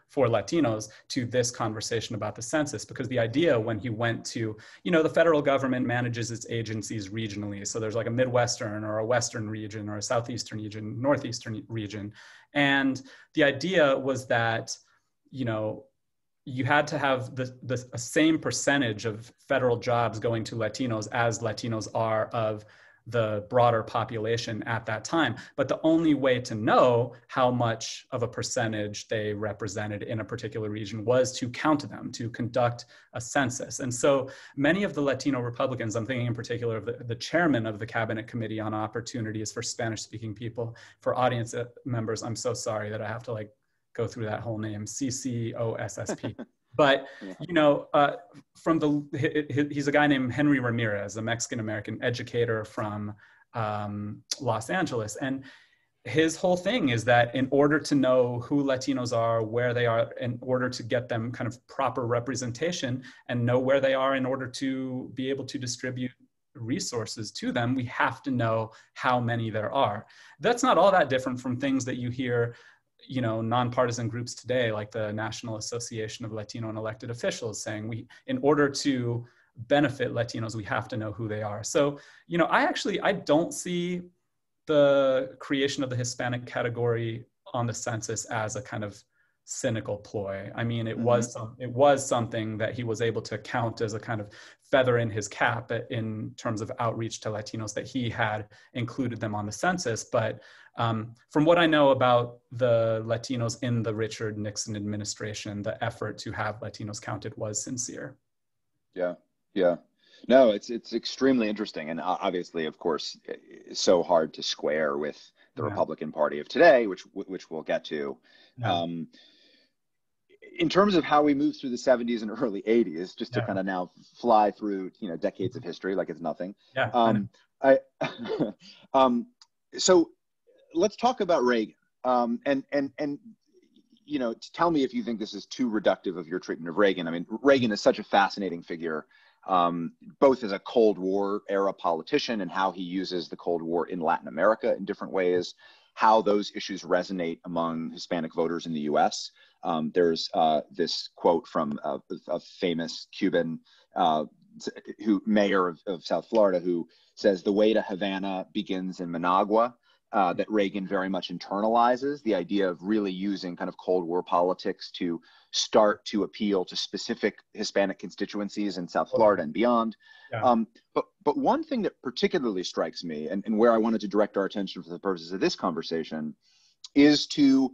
for Latinos to this conversation about the census, because the idea when he went to, you know, the federal government manages its agencies regionally. So there's like a Midwestern or a Western region or a Southeastern region, Northeastern region. And the idea was that, you know, you had to have the same percentage of federal jobs going to Latinos as Latinos are of the broader population at that time. But the only way to know how much of a percentage they represented in a particular region was to count them, to conduct a census. And so many of the Latino Republicans, I'm thinking in particular of the chairman of the Cabinet Committee on Opportunities for Spanish-Speaking People, for audience members, I'm so sorry that I have to like go through that whole name, CCOSSP. But, you know, he's a guy named Henry Ramirez, a Mexican-American educator from Los Angeles. And his whole thing is that in order to know who Latinos are, where they are, in order to get them kind of proper representation and know where they are in order to be able to distribute resources to them, we have to know how many there are. That's not all that different from things that you hear, you know, nonpartisan groups today, like the National Association of Latino and Elected Officials, saying in order to benefit Latinos, we have to know who they are. So, you know, I don't see the creation of the Hispanic category on the census as a kind of cynical ploy. I mean, it was something that he was able to count as a kind of feather in his cap in terms of outreach to Latinos, that he had included them on the census. But from what I know about the Latinos in the Richard Nixon administration, the effort to have Latinos counted was sincere. Yeah. No, it's extremely interesting. And obviously, of course, it's so hard to square with the Republican Party of today, which we'll get to. Yeah. In terms of how we moved through the 70s and early 80s, just to kind of now fly through, you know, decades of history like it's nothing. Yeah. So let's talk about Reagan. And you know, tell me if you think this is too reductive of your treatment of Reagan. I mean, Reagan is such a fascinating figure, both as a Cold War era politician and how he uses the Cold War in Latin America in different ways, how those issues resonate among Hispanic voters in the US. There's this quote from a famous Cuban mayor of South Florida who says, "The way to Havana begins in Managua," that Reagan very much internalizes the idea of really using kind of Cold War politics to start to appeal to specific Hispanic constituencies in South Florida and beyond. Yeah. But one thing that particularly strikes me, and where I wanted to direct our attention for the purposes of this conversation, is to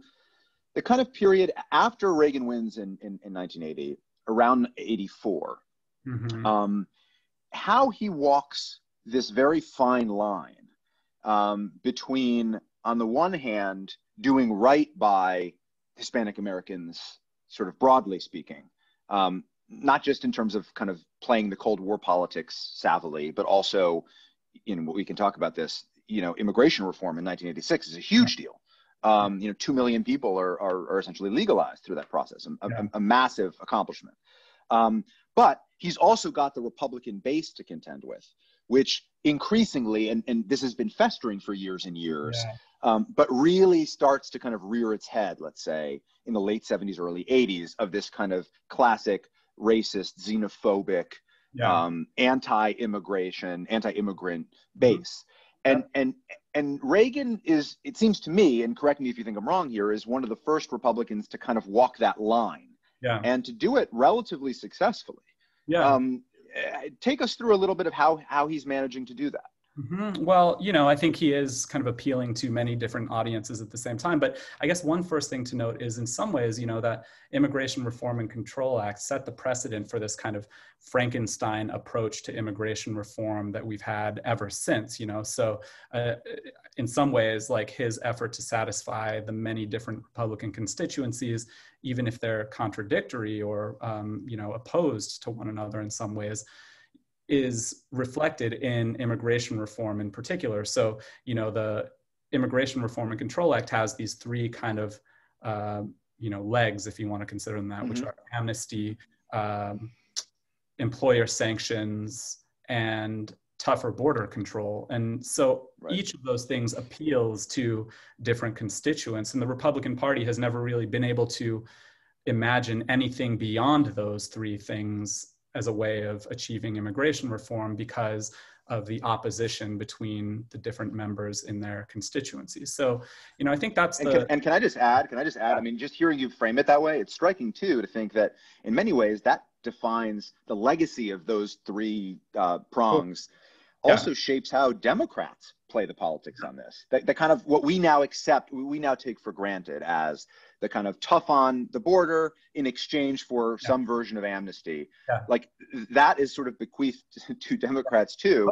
the kind of period after Reagan wins in 1980, around 84, how he walks this very fine line between, on the one hand, doing right by Hispanic Americans, sort of broadly speaking, not just in terms of kind of playing the Cold War politics savvily, but also, you know, we can talk about this, you know, immigration reform in 1986 is a huge deal. You know, 2 million people are essentially legalized through that process, a massive accomplishment. But he's also got the Republican base to contend with, which increasingly, and this has been festering for years and years, but really starts to kind of rear its head, let's say, in the late 70s, early 80s, of this kind of classic racist, xenophobic, anti-immigration, anti-immigrant base. And Reagan is, it seems to me, and correct me if you think I'm wrong here, is one of the first Republicans to kind of walk that line and to do it relatively successfully. Take us through a little bit of how he's managing to do that. Well, you know, I think he is kind of appealing to many different audiences at the same time. But I guess one first thing to note is, in some ways, you know, that Immigration Reform and Control Act set the precedent for this kind of Frankenstein approach to immigration reform that we've had ever since, you know. So in some ways, like, his effort to satisfy the many different Republican constituencies, even if they're contradictory or, you know, opposed to one another in some ways, is reflected in immigration reform in particular. So, you know, the Immigration Reform and Control Act has these three kind of, you know, legs, if you want to consider them that, which are amnesty, employer sanctions, and tougher border control. And so each of those things appeals to different constituents. And the Republican Party has never really been able to imagine anything beyond those three things as a way of achieving immigration reform because of the opposition between the different members in their constituencies. So, you know, I think that's and can I just add, I mean, just hearing you frame it that way, it's striking too, to think that in many ways that defines the legacy of those three prongs, also shapes how Democrats play the politics on this. The kind of what we now accept, we now take for granted as the kind of tough on the border in exchange for some version of amnesty. Like, that is sort of bequeathed to Democrats too,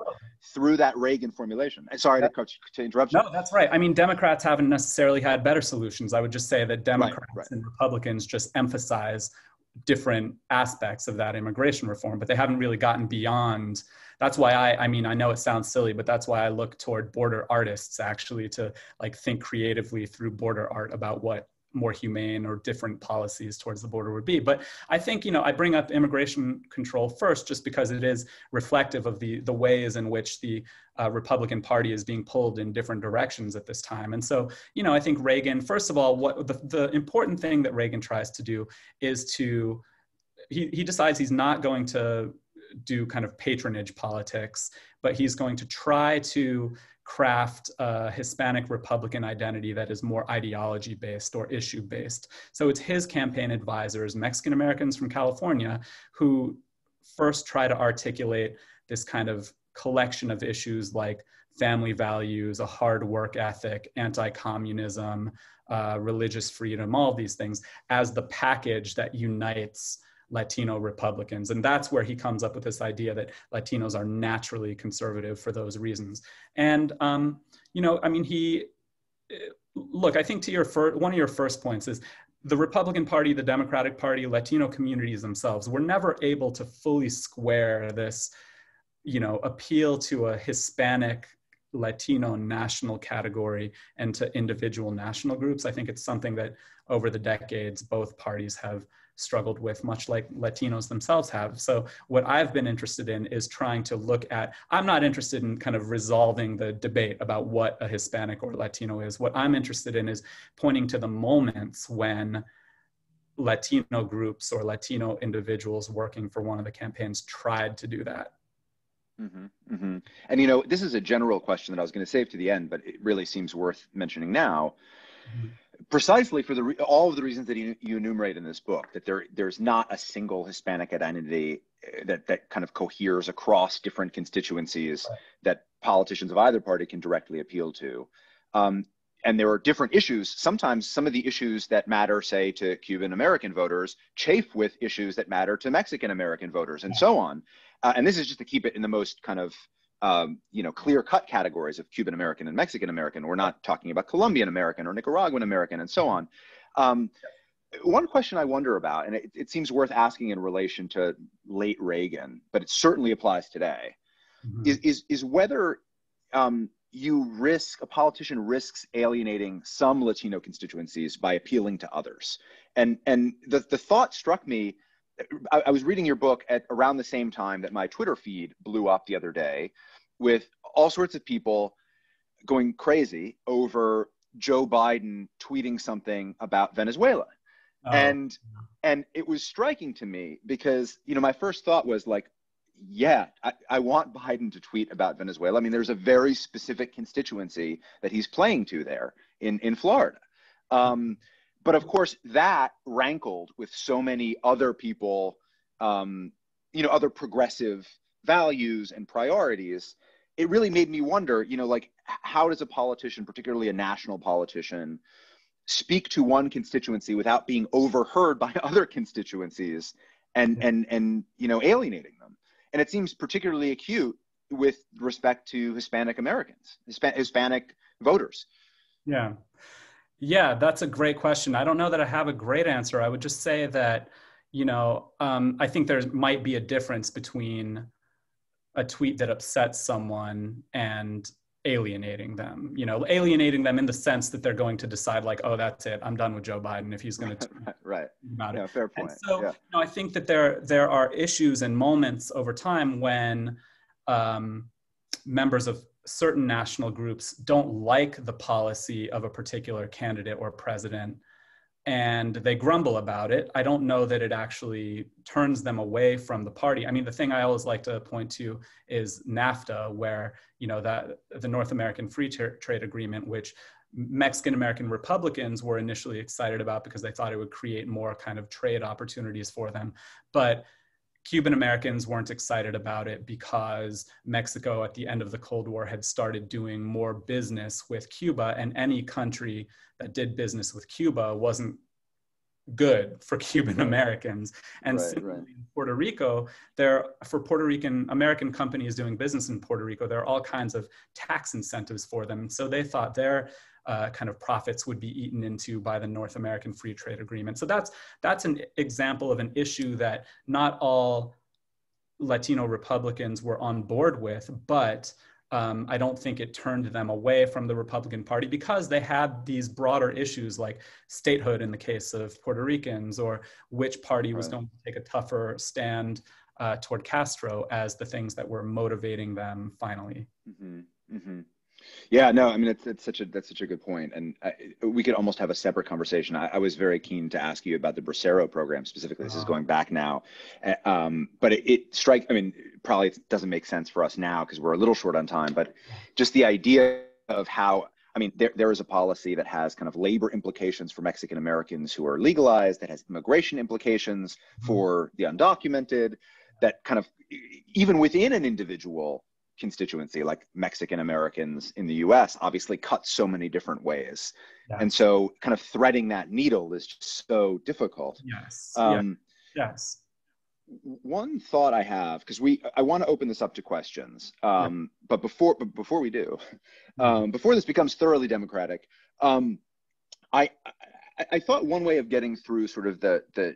through that Reagan formulation. Sorry to interrupt you. No, that's right. I mean, Democrats haven't necessarily had better solutions. I would just say that Democrats and Republicans just emphasize different aspects of that immigration reform, but they haven't really gotten beyond. That's why I mean, I know it sounds silly, but that's why I look toward border artists, actually, to like think creatively through border art about what more humane or different policies towards the border would be. But I think, you know, I bring up immigration control first just because it is reflective of the ways in which the Republican Party is being pulled in different directions at this time. And so, you know, I think Reagan, first of all, what the important thing that Reagan tries to do is to, he decides he's not going to do kind of patronage politics, but he's going to try to craft a Hispanic Republican identity that is more ideology-based or issue-based. So it's his campaign advisors, Mexican Americans from California, who first try to articulate this kind of collection of issues like family values, a hard work ethic, anti-communism, religious freedom, all of these things as the package that unites Latino Republicans. And that's where he comes up with this idea that Latinos are naturally conservative for those reasons. And, you know, I mean, look, I think to one of your first points is the Republican Party, the Democratic Party, Latino communities themselves were never able to fully square this, you know, appeal to a Hispanic Latino national category and to individual national groups. I think it's something that over the decades, both parties have struggled with, much like Latinos themselves have. So what I've been interested in is trying to look at, I'm not interested in kind of resolving the debate about what a Hispanic or Latino is. What I'm interested in is pointing to the moments when Latino groups or Latino individuals working for one of the campaigns tried to do that. And, you know, this is a general question that I was going to save to the end, but it really seems worth mentioning now. Precisely for all of the reasons that you enumerate in this book, that there's not a single Hispanic identity that kind of coheres across different constituencies that politicians of either party can directly appeal to. And there are different issues. Sometimes some of the issues that matter, say, to Cuban American voters chafe with issues that matter to Mexican American voters, and so on. And this is just to keep it in the most kind of you know, clear-cut categories of Cuban American and Mexican American. We're not talking about Colombian American or Nicaraguan American and so on. One question I wonder about, and it seems worth asking in relation to late Reagan, but it certainly applies today, is whether a politician risks alienating some Latino constituencies by appealing to others. And the thought struck me I was reading your book at around the same time that my Twitter feed blew up the other day with all sorts of people going crazy over Joe Biden tweeting something about Venezuela. Oh. And it was striking to me because, you know, my first thought was like, yeah, I want Biden to tweet about Venezuela. I mean, there's a very specific constituency that he's playing to there in Florida. But of course, that rankled with so many other people, you know, other progressive values and priorities. It really made me wonder, you know, like, how does a politician, particularly a national politician, speak to one constituency without being overheard by other constituencies and you know, alienating them? And it seems particularly acute with respect to Hispanic Americans, Hispanic voters. Yeah. Yeah, that's a great question. I don't know that I have a great answer. I would just say that, you know, I think there might be a difference between a tweet that upsets someone and alienating them, you know, alienating them in the sense that they're going to decide like, oh, that's it, I'm done with Joe Biden if he's going to right about yeah, it. fair point. And so, yeah. you know, I think that there are issues and moments over time when members of certain national groups don't like the policy of a particular candidate or president, and they grumble about it. I don't know that it actually turns them away from the party. I mean, the thing I always like to point to is NAFTA, where, you know, that the North American Free Trade Agreement, which Mexican American Republicans were initially excited about because they thought it would create more kind of trade opportunities for them. But Cuban Americans weren't excited about it because Mexico at the end of the Cold War had started doing more business with Cuba, and any country that did business with Cuba wasn't good for Cuban Americans. And similarly in Puerto Rico, for Puerto Rican American companies doing business in Puerto Rico, there are all kinds of tax incentives for them. So they thought their kind of profits would be eaten into by the North American Free Trade Agreement. So that's an example of an issue that not all Latino Republicans were on board with, but I don't think it turned them away from the Republican Party because they had these broader issues like statehood in the case of Puerto Ricans, or which party was going to take a tougher stand toward Castro as the things that were motivating them finally. Mm-hmm. Mm-hmm. Yeah, no, I mean, that's such a good point. And we could almost have a separate conversation. I was very keen to ask you about the Bracero program specifically. This is going back now. But it strikes, I mean, probably it doesn't make sense for us now because we're a little short on time, but just the idea of how, I mean, there is a policy that has kind of labor implications for Mexican Americans who are legalized, that has immigration implications for the undocumented, that kind of, even within an individual constituency like Mexican Americans in the US obviously cut so many different ways. Yeah. And so kind of threading that needle is just so difficult. Yes. Yes. One thought I have, because I want to open this up to questions, but before we do, before this becomes thoroughly democratic, I thought one way of getting through sort of the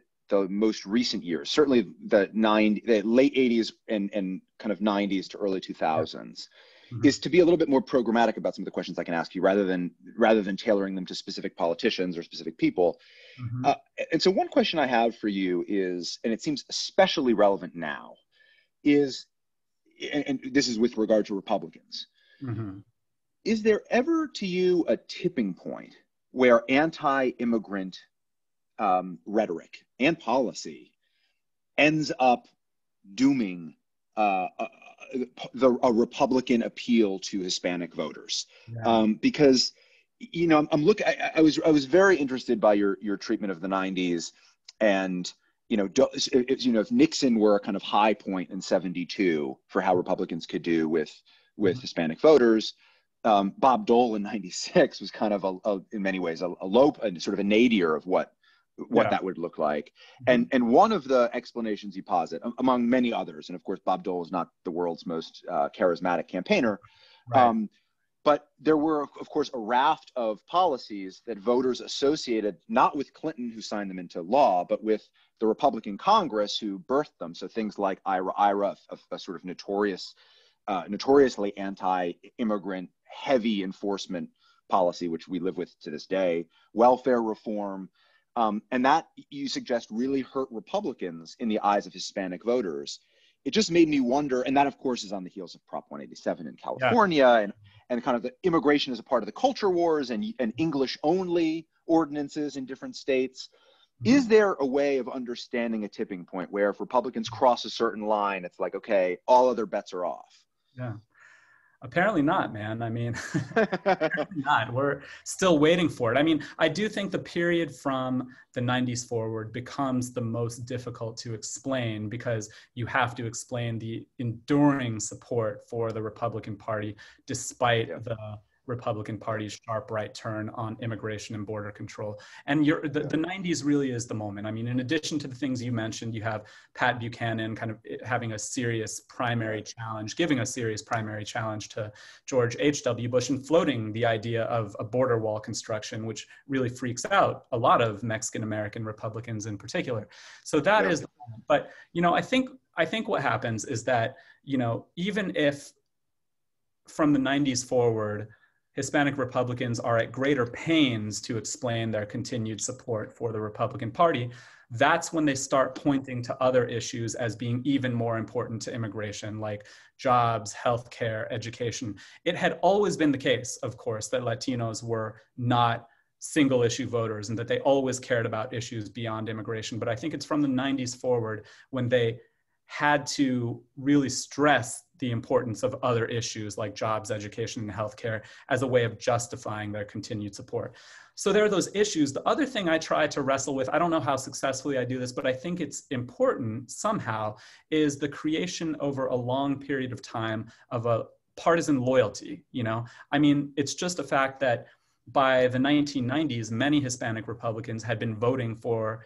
most recent years, certainly the late 80s and kind of 90s to early 2000s, is to be a little bit more programmatic about some of the questions I can ask you rather than tailoring them to specific politicians or specific people. And so one question I have for you is, and it seems especially relevant now, is, and this is with regard to Republicans, is there ever to you a tipping point where anti-immigrant rhetoric and policy ends up dooming a Republican appeal to Hispanic voters? Because, you know, I was very interested by your treatment of the 90s, and if Nixon were a kind of high point in 72 for how Republicans could do with Hispanic voters, Bob Dole in 96 was kind of in many ways a low, sort of a nadir of what that would look like. And one of the explanations you posit, among many others, and of course Bob Dole is not the world's most charismatic campaigner, but there were, of course, a raft of policies that voters associated not with Clinton, who signed them into law, but with the Republican Congress who birthed them. So things like IRA, a sort of notoriously anti-immigrant, heavy enforcement policy, which we live with to this day, welfare reform, and that, you suggest, really hurt Republicans in the eyes of Hispanic voters. It just made me wonder, and that of course is on the heels of Prop 187 in California, and kind of the immigration as a part of the culture wars and English only ordinances in different states. Is there a way of understanding a tipping point where if Republicans cross a certain line, it's like, okay, all other bets are off? Yeah. Apparently not, man. I mean, apparently not. We're still waiting for it. I mean, I do think the period from the 90s forward becomes the most difficult to explain because you have to explain the enduring support for the Republican Party despite the Republican Party's sharp right turn on immigration and border control. And the 90s really is the moment. I mean, in addition to the things you mentioned, you have Pat Buchanan kind of having a serious primary challenge, giving a serious primary challenge to George H.W. Bush and floating the idea of a border wall construction, which really freaks out a lot of Mexican-American Republicans in particular. So that is the moment. But, you know, I think what happens is that, you know, even if from the 90s forward, Hispanic Republicans are at greater pains to explain their continued support for the Republican Party, that's when they start pointing to other issues as being even more important to immigration, like jobs, healthcare, education. It had always been the case, of course, that Latinos were not single issue voters and that they always cared about issues beyond immigration. But I think it's from the 90s forward when they had to really stress the importance of other issues like jobs, education, and healthcare as a way of justifying their continued support. So there are those issues. The other thing I try to wrestle with, I don't know how successfully I do this, but I think it's important somehow, is the creation over a long period of time of a partisan loyalty, you know? I mean, it's just a fact that by the 1990s, many Hispanic Republicans had been voting for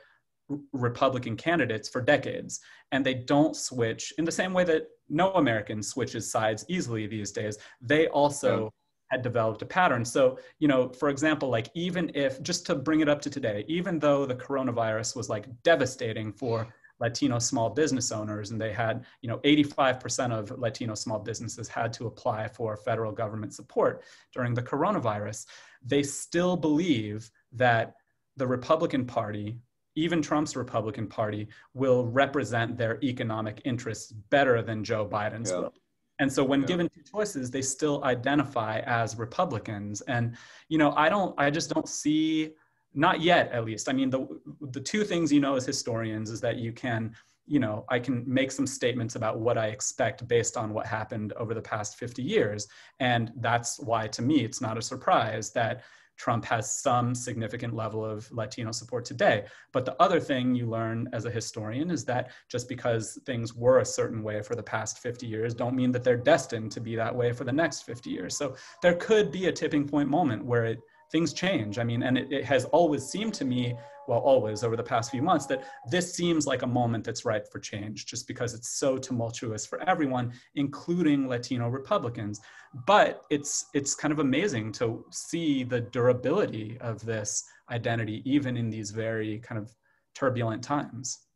Republican candidates for decades, and they don't switch in the same way that no American switches sides easily these days. They also had developed a pattern. So, you know, for example, like even if, just to bring it up to today, even though the coronavirus was like devastating for Latino small business owners, and they had, you know, 85% of Latino small businesses had to apply for federal government support during the coronavirus, they still believe that the Republican Party, even Trump's Republican Party, will represent their economic interests better than Joe Biden's will. And so when given two choices, they still identify as Republicans. And, you know, I just don't see, not yet at least. I mean, the two things, you know, as historians is that you can, you know, I can make some statements about what I expect based on what happened over the past 50 years. And that's why, to me, it's not a surprise that Trump has some significant level of Latino support today. But the other thing you learn as a historian is that just because things were a certain way for the past 50 years don't mean that they're destined to be that way for the next 50 years. So there could be a tipping point moment where things change. I mean, and it has always seemed to me, well, always over the past few months, that this seems like a moment that's ripe for change just because it's so tumultuous for everyone, including Latino Republicans. But it's kind of amazing to see the durability of this identity, even in these very kind of turbulent times.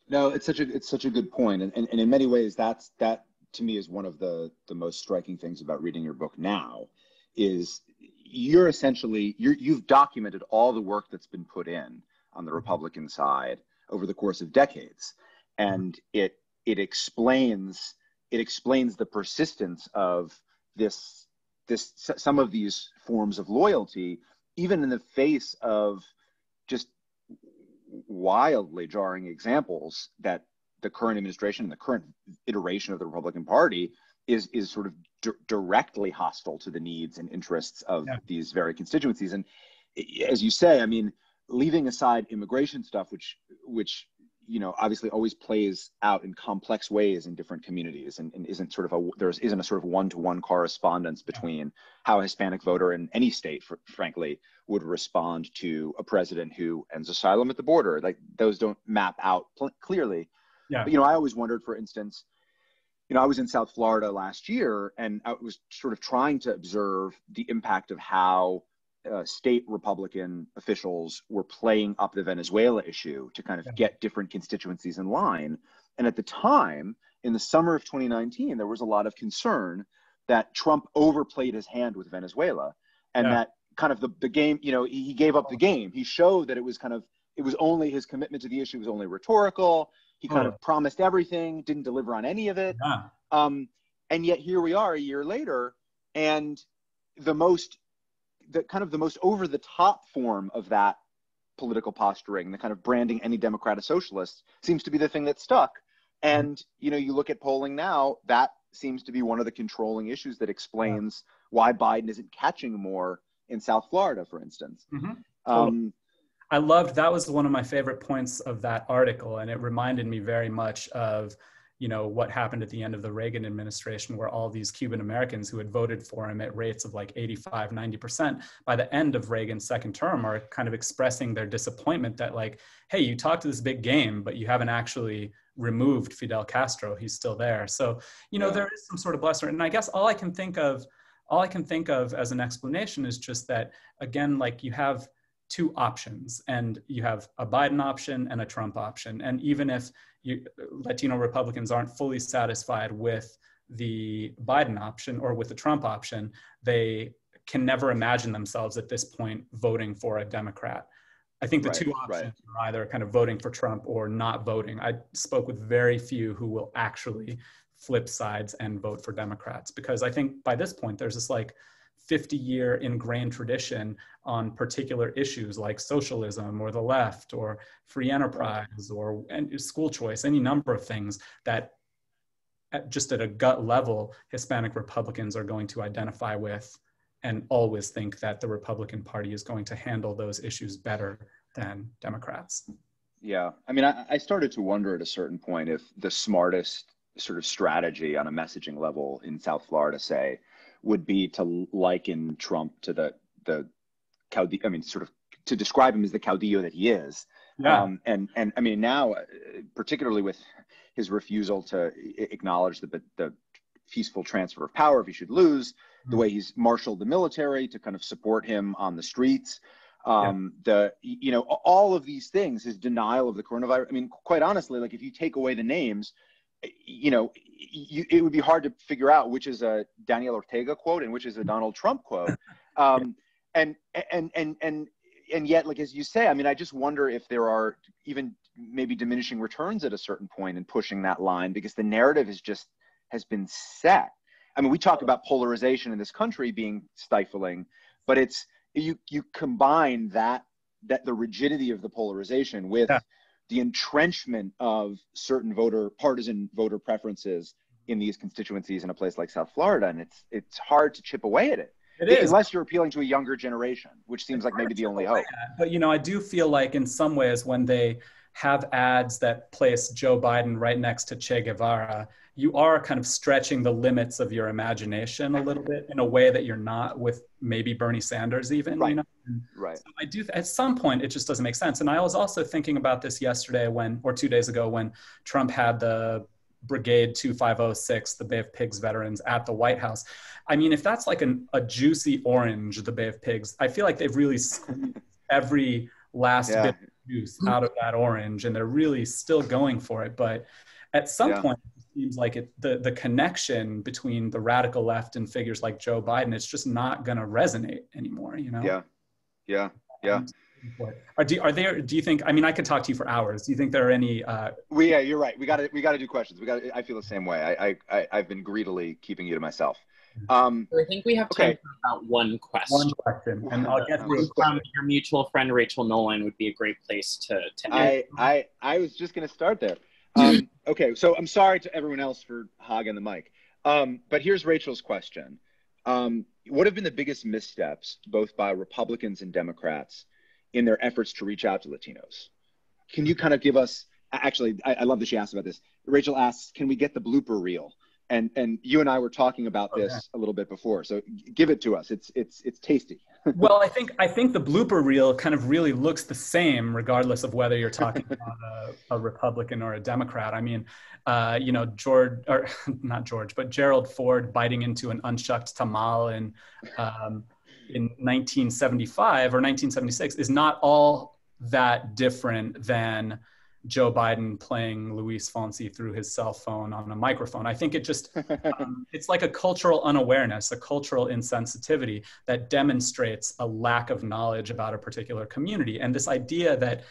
No, it's such a good point. And in many ways, that to me is one of the most striking things about reading your book now, is you're essentially, you've documented all the work that's been put in on the Republican side over the course of decades. And it explains the persistence of some of these forms of loyalty, even in the face of just wildly jarring examples that the current administration and the current iteration of the Republican Party is sort of directly hostile to the needs and interests of these very constituencies. And as you say, I mean, leaving aside immigration stuff, which you know obviously always plays out in complex ways in different communities, and isn't a sort of one-to-one correspondence between how a Hispanic voter in any state, frankly, would respond to a president who ends asylum at the border. Like those don't map out clearly. But, you know, I always wondered, for instance, you know, I was in South Florida last year, and I was sort of trying to observe the impact of how state Republican officials were playing up the Venezuela issue to kind of get different constituencies in line. And at the time, in the summer of 2019, there was a lot of concern that Trump overplayed his hand with Venezuela, and that kind of the game, he gave up the game. He showed that it was only his commitment to the issue was only rhetorical. He kind of promised everything, didn't deliver on any of it. Yeah. And yet here we are a year later, and the most over the top form of that political posturing, the kind of branding any Democrat as socialist, seems to be the thing that stuck. And, you look at polling now, that seems to be one of the controlling issues that explains why Biden isn't catching more in South Florida, for instance. I loved, that was one of my favorite points of that article. And it reminded me very much of, what happened at the end of the Reagan administration, where all these Cuban Americans who had voted for him at rates of like 85, 90%, by the end of Reagan's second term are kind of expressing their disappointment that like, hey, you talked to this big game, but you haven't actually removed Fidel Castro. He's still there. So, there is some sort of bluster. And I guess all I can think of as an explanation is just that, again, like you have two options, and you have a Biden option and a Trump option. And even if Latino Republicans aren't fully satisfied with the Biden option or with the Trump option, they can never imagine themselves at this point voting for a Democrat. I think the two options are either kind of voting for Trump or not voting. I spoke with very few who will actually flip sides and vote for Democrats, because I think by this point there's this like 50-year ingrained tradition on particular issues like socialism or the left or free enterprise or school choice, any number of things that just at a gut level, Hispanic Republicans are going to identify with and always think that the Republican Party is going to handle those issues better than Democrats. Yeah, I mean, I started to wonder at a certain point if the smartest sort of strategy on a messaging level in South Florida, say, would be to liken Trump to the caudillo, I mean, sort of to describe him as the caudillo that he is. Yeah. And I mean, now, particularly with his refusal to acknowledge the peaceful transfer of power if he should lose, the way he's marshaled the military to kind of support him on the streets, all of these things, his denial of the coronavirus. I mean, quite honestly, like if you take away the names, it would be hard to figure out which is a Daniel Ortega quote and which is a Donald Trump quote. And yet, like, as you say, I mean, I just wonder if there are even maybe diminishing returns at a certain point in pushing that line, because the narrative has been set. I mean, we talk about polarization in this country being stifling, but it's, you combine that the rigidity of the polarization with the entrenchment of certain partisan voter preferences in these constituencies in a place like South Florida, and it's hard to chip away at it. It is. Unless you're appealing to a younger generation, which seems like maybe the only hope. But, I do feel like in some ways when they have ads that place Joe Biden right next to Che Guevara, you are kind of stretching the limits of your imagination a little bit in a way that you're not with maybe Bernie Sanders even. Right. So I do, at some point, it just doesn't make sense. And I was also thinking about this yesterday or 2 days ago when Trump had the Brigade 2506, the Bay of Pigs veterans at the White House. I mean, if that's like a juicy orange, the Bay of Pigs, I feel like they've really squeezed every last bit of juice out of that orange, and they're really still going for it. But at some point, it seems like the connection between the radical left and figures like Joe Biden, it's just not going to resonate anymore, Yeah. Do you think, I mean, I could talk to you for hours. Do you think there are any, you're right. We got to do questions. I feel the same way. I've been greedily keeping you to myself. So I think we have time for about one question. One question, and I'll get through it. From your mutual friend, Rachel Nolan, would be a great place to end. I was just going to start there. Okay, so I'm sorry to everyone else for hogging the mic. But here's Rachel's question. What have been the biggest missteps, both by Republicans and Democrats, in their efforts to reach out to Latinos? Can you kind of give us, actually, I love that she asked about this. Rachel asks, can we get the blooper reel? And you and I were talking about this a little bit before, so give it to us. It's tasty. Well, I think the blooper reel kind of really looks the same, regardless of whether you're talking about a Republican or a Democrat. I mean, Gerald Ford biting into an unshucked tamal in 1975 or 1976 is not all that different than Joe Biden playing Luis Fonsi through his cell phone on a microphone. I think it just, it's like a cultural unawareness, a cultural insensitivity that demonstrates a lack of knowledge about a particular community. And this idea that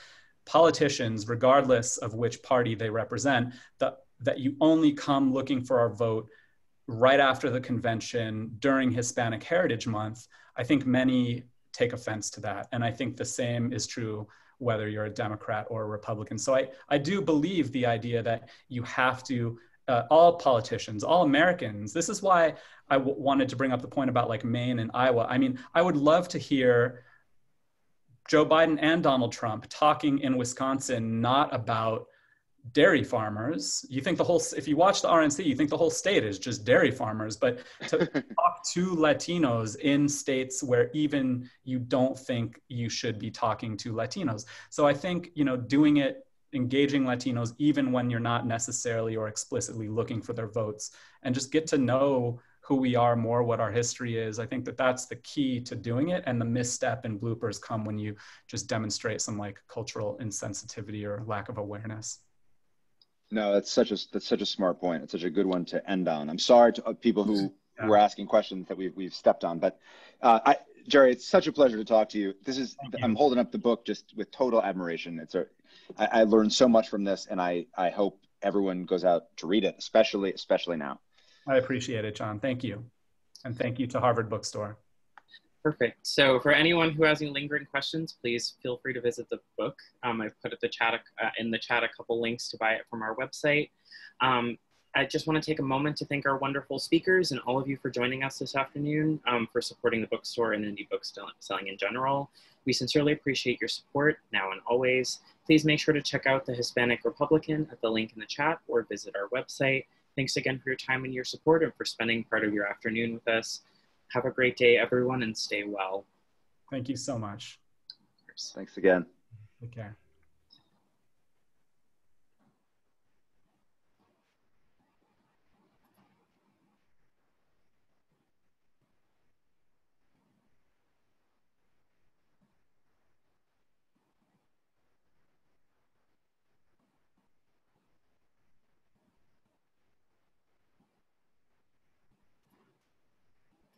politicians, regardless of which party they represent, that you only come looking for our vote right after the convention during Hispanic Heritage Month, I think many take offense to that. And I think the same is true whether you're a Democrat or a Republican. So I do believe the idea that you have to, all politicians, all Americans, this is why I wanted to bring up the point about like Maine and Iowa. I mean, I would love to hear Joe Biden and Donald Trump talking in Wisconsin, not about dairy farmers. You think if you watch the RNC, you think the whole state is just dairy farmers, but to talk to Latinos in states where even you don't think you should be talking to Latinos. So I think, doing it, engaging Latinos, even when you're not necessarily or explicitly looking for their votes, and just get to know who we are more, what our history is. I think that that's the key to doing it. And the misstep and bloopers come when you just demonstrate some like cultural insensitivity or lack of awareness. No, that's such a smart point. It's such a good one to end on. I'm sorry to people who were asking questions that we've stepped on, but Jerry, it's such a pleasure to talk to you. I'm holding up the book just with total admiration. I learned so much from this, and I hope everyone goes out to read it, especially now. I appreciate it, John. Thank you. And thank you to Harvard Bookstore. Perfect. So for anyone who has any lingering questions, please feel free to visit the book. I've put in the chat a couple links to buy it from our website. I just want to take a moment to thank our wonderful speakers and all of you for joining us this afternoon, for supporting the bookstore and indie book selling in general. We sincerely appreciate your support now and always. Please make sure to check out the Hispanic Republican at the link in the chat or visit our website. Thanks again for your time and your support and for spending part of your afternoon with us. Have a great day, everyone, and stay well. Thank you so much. Thanks again. Take care.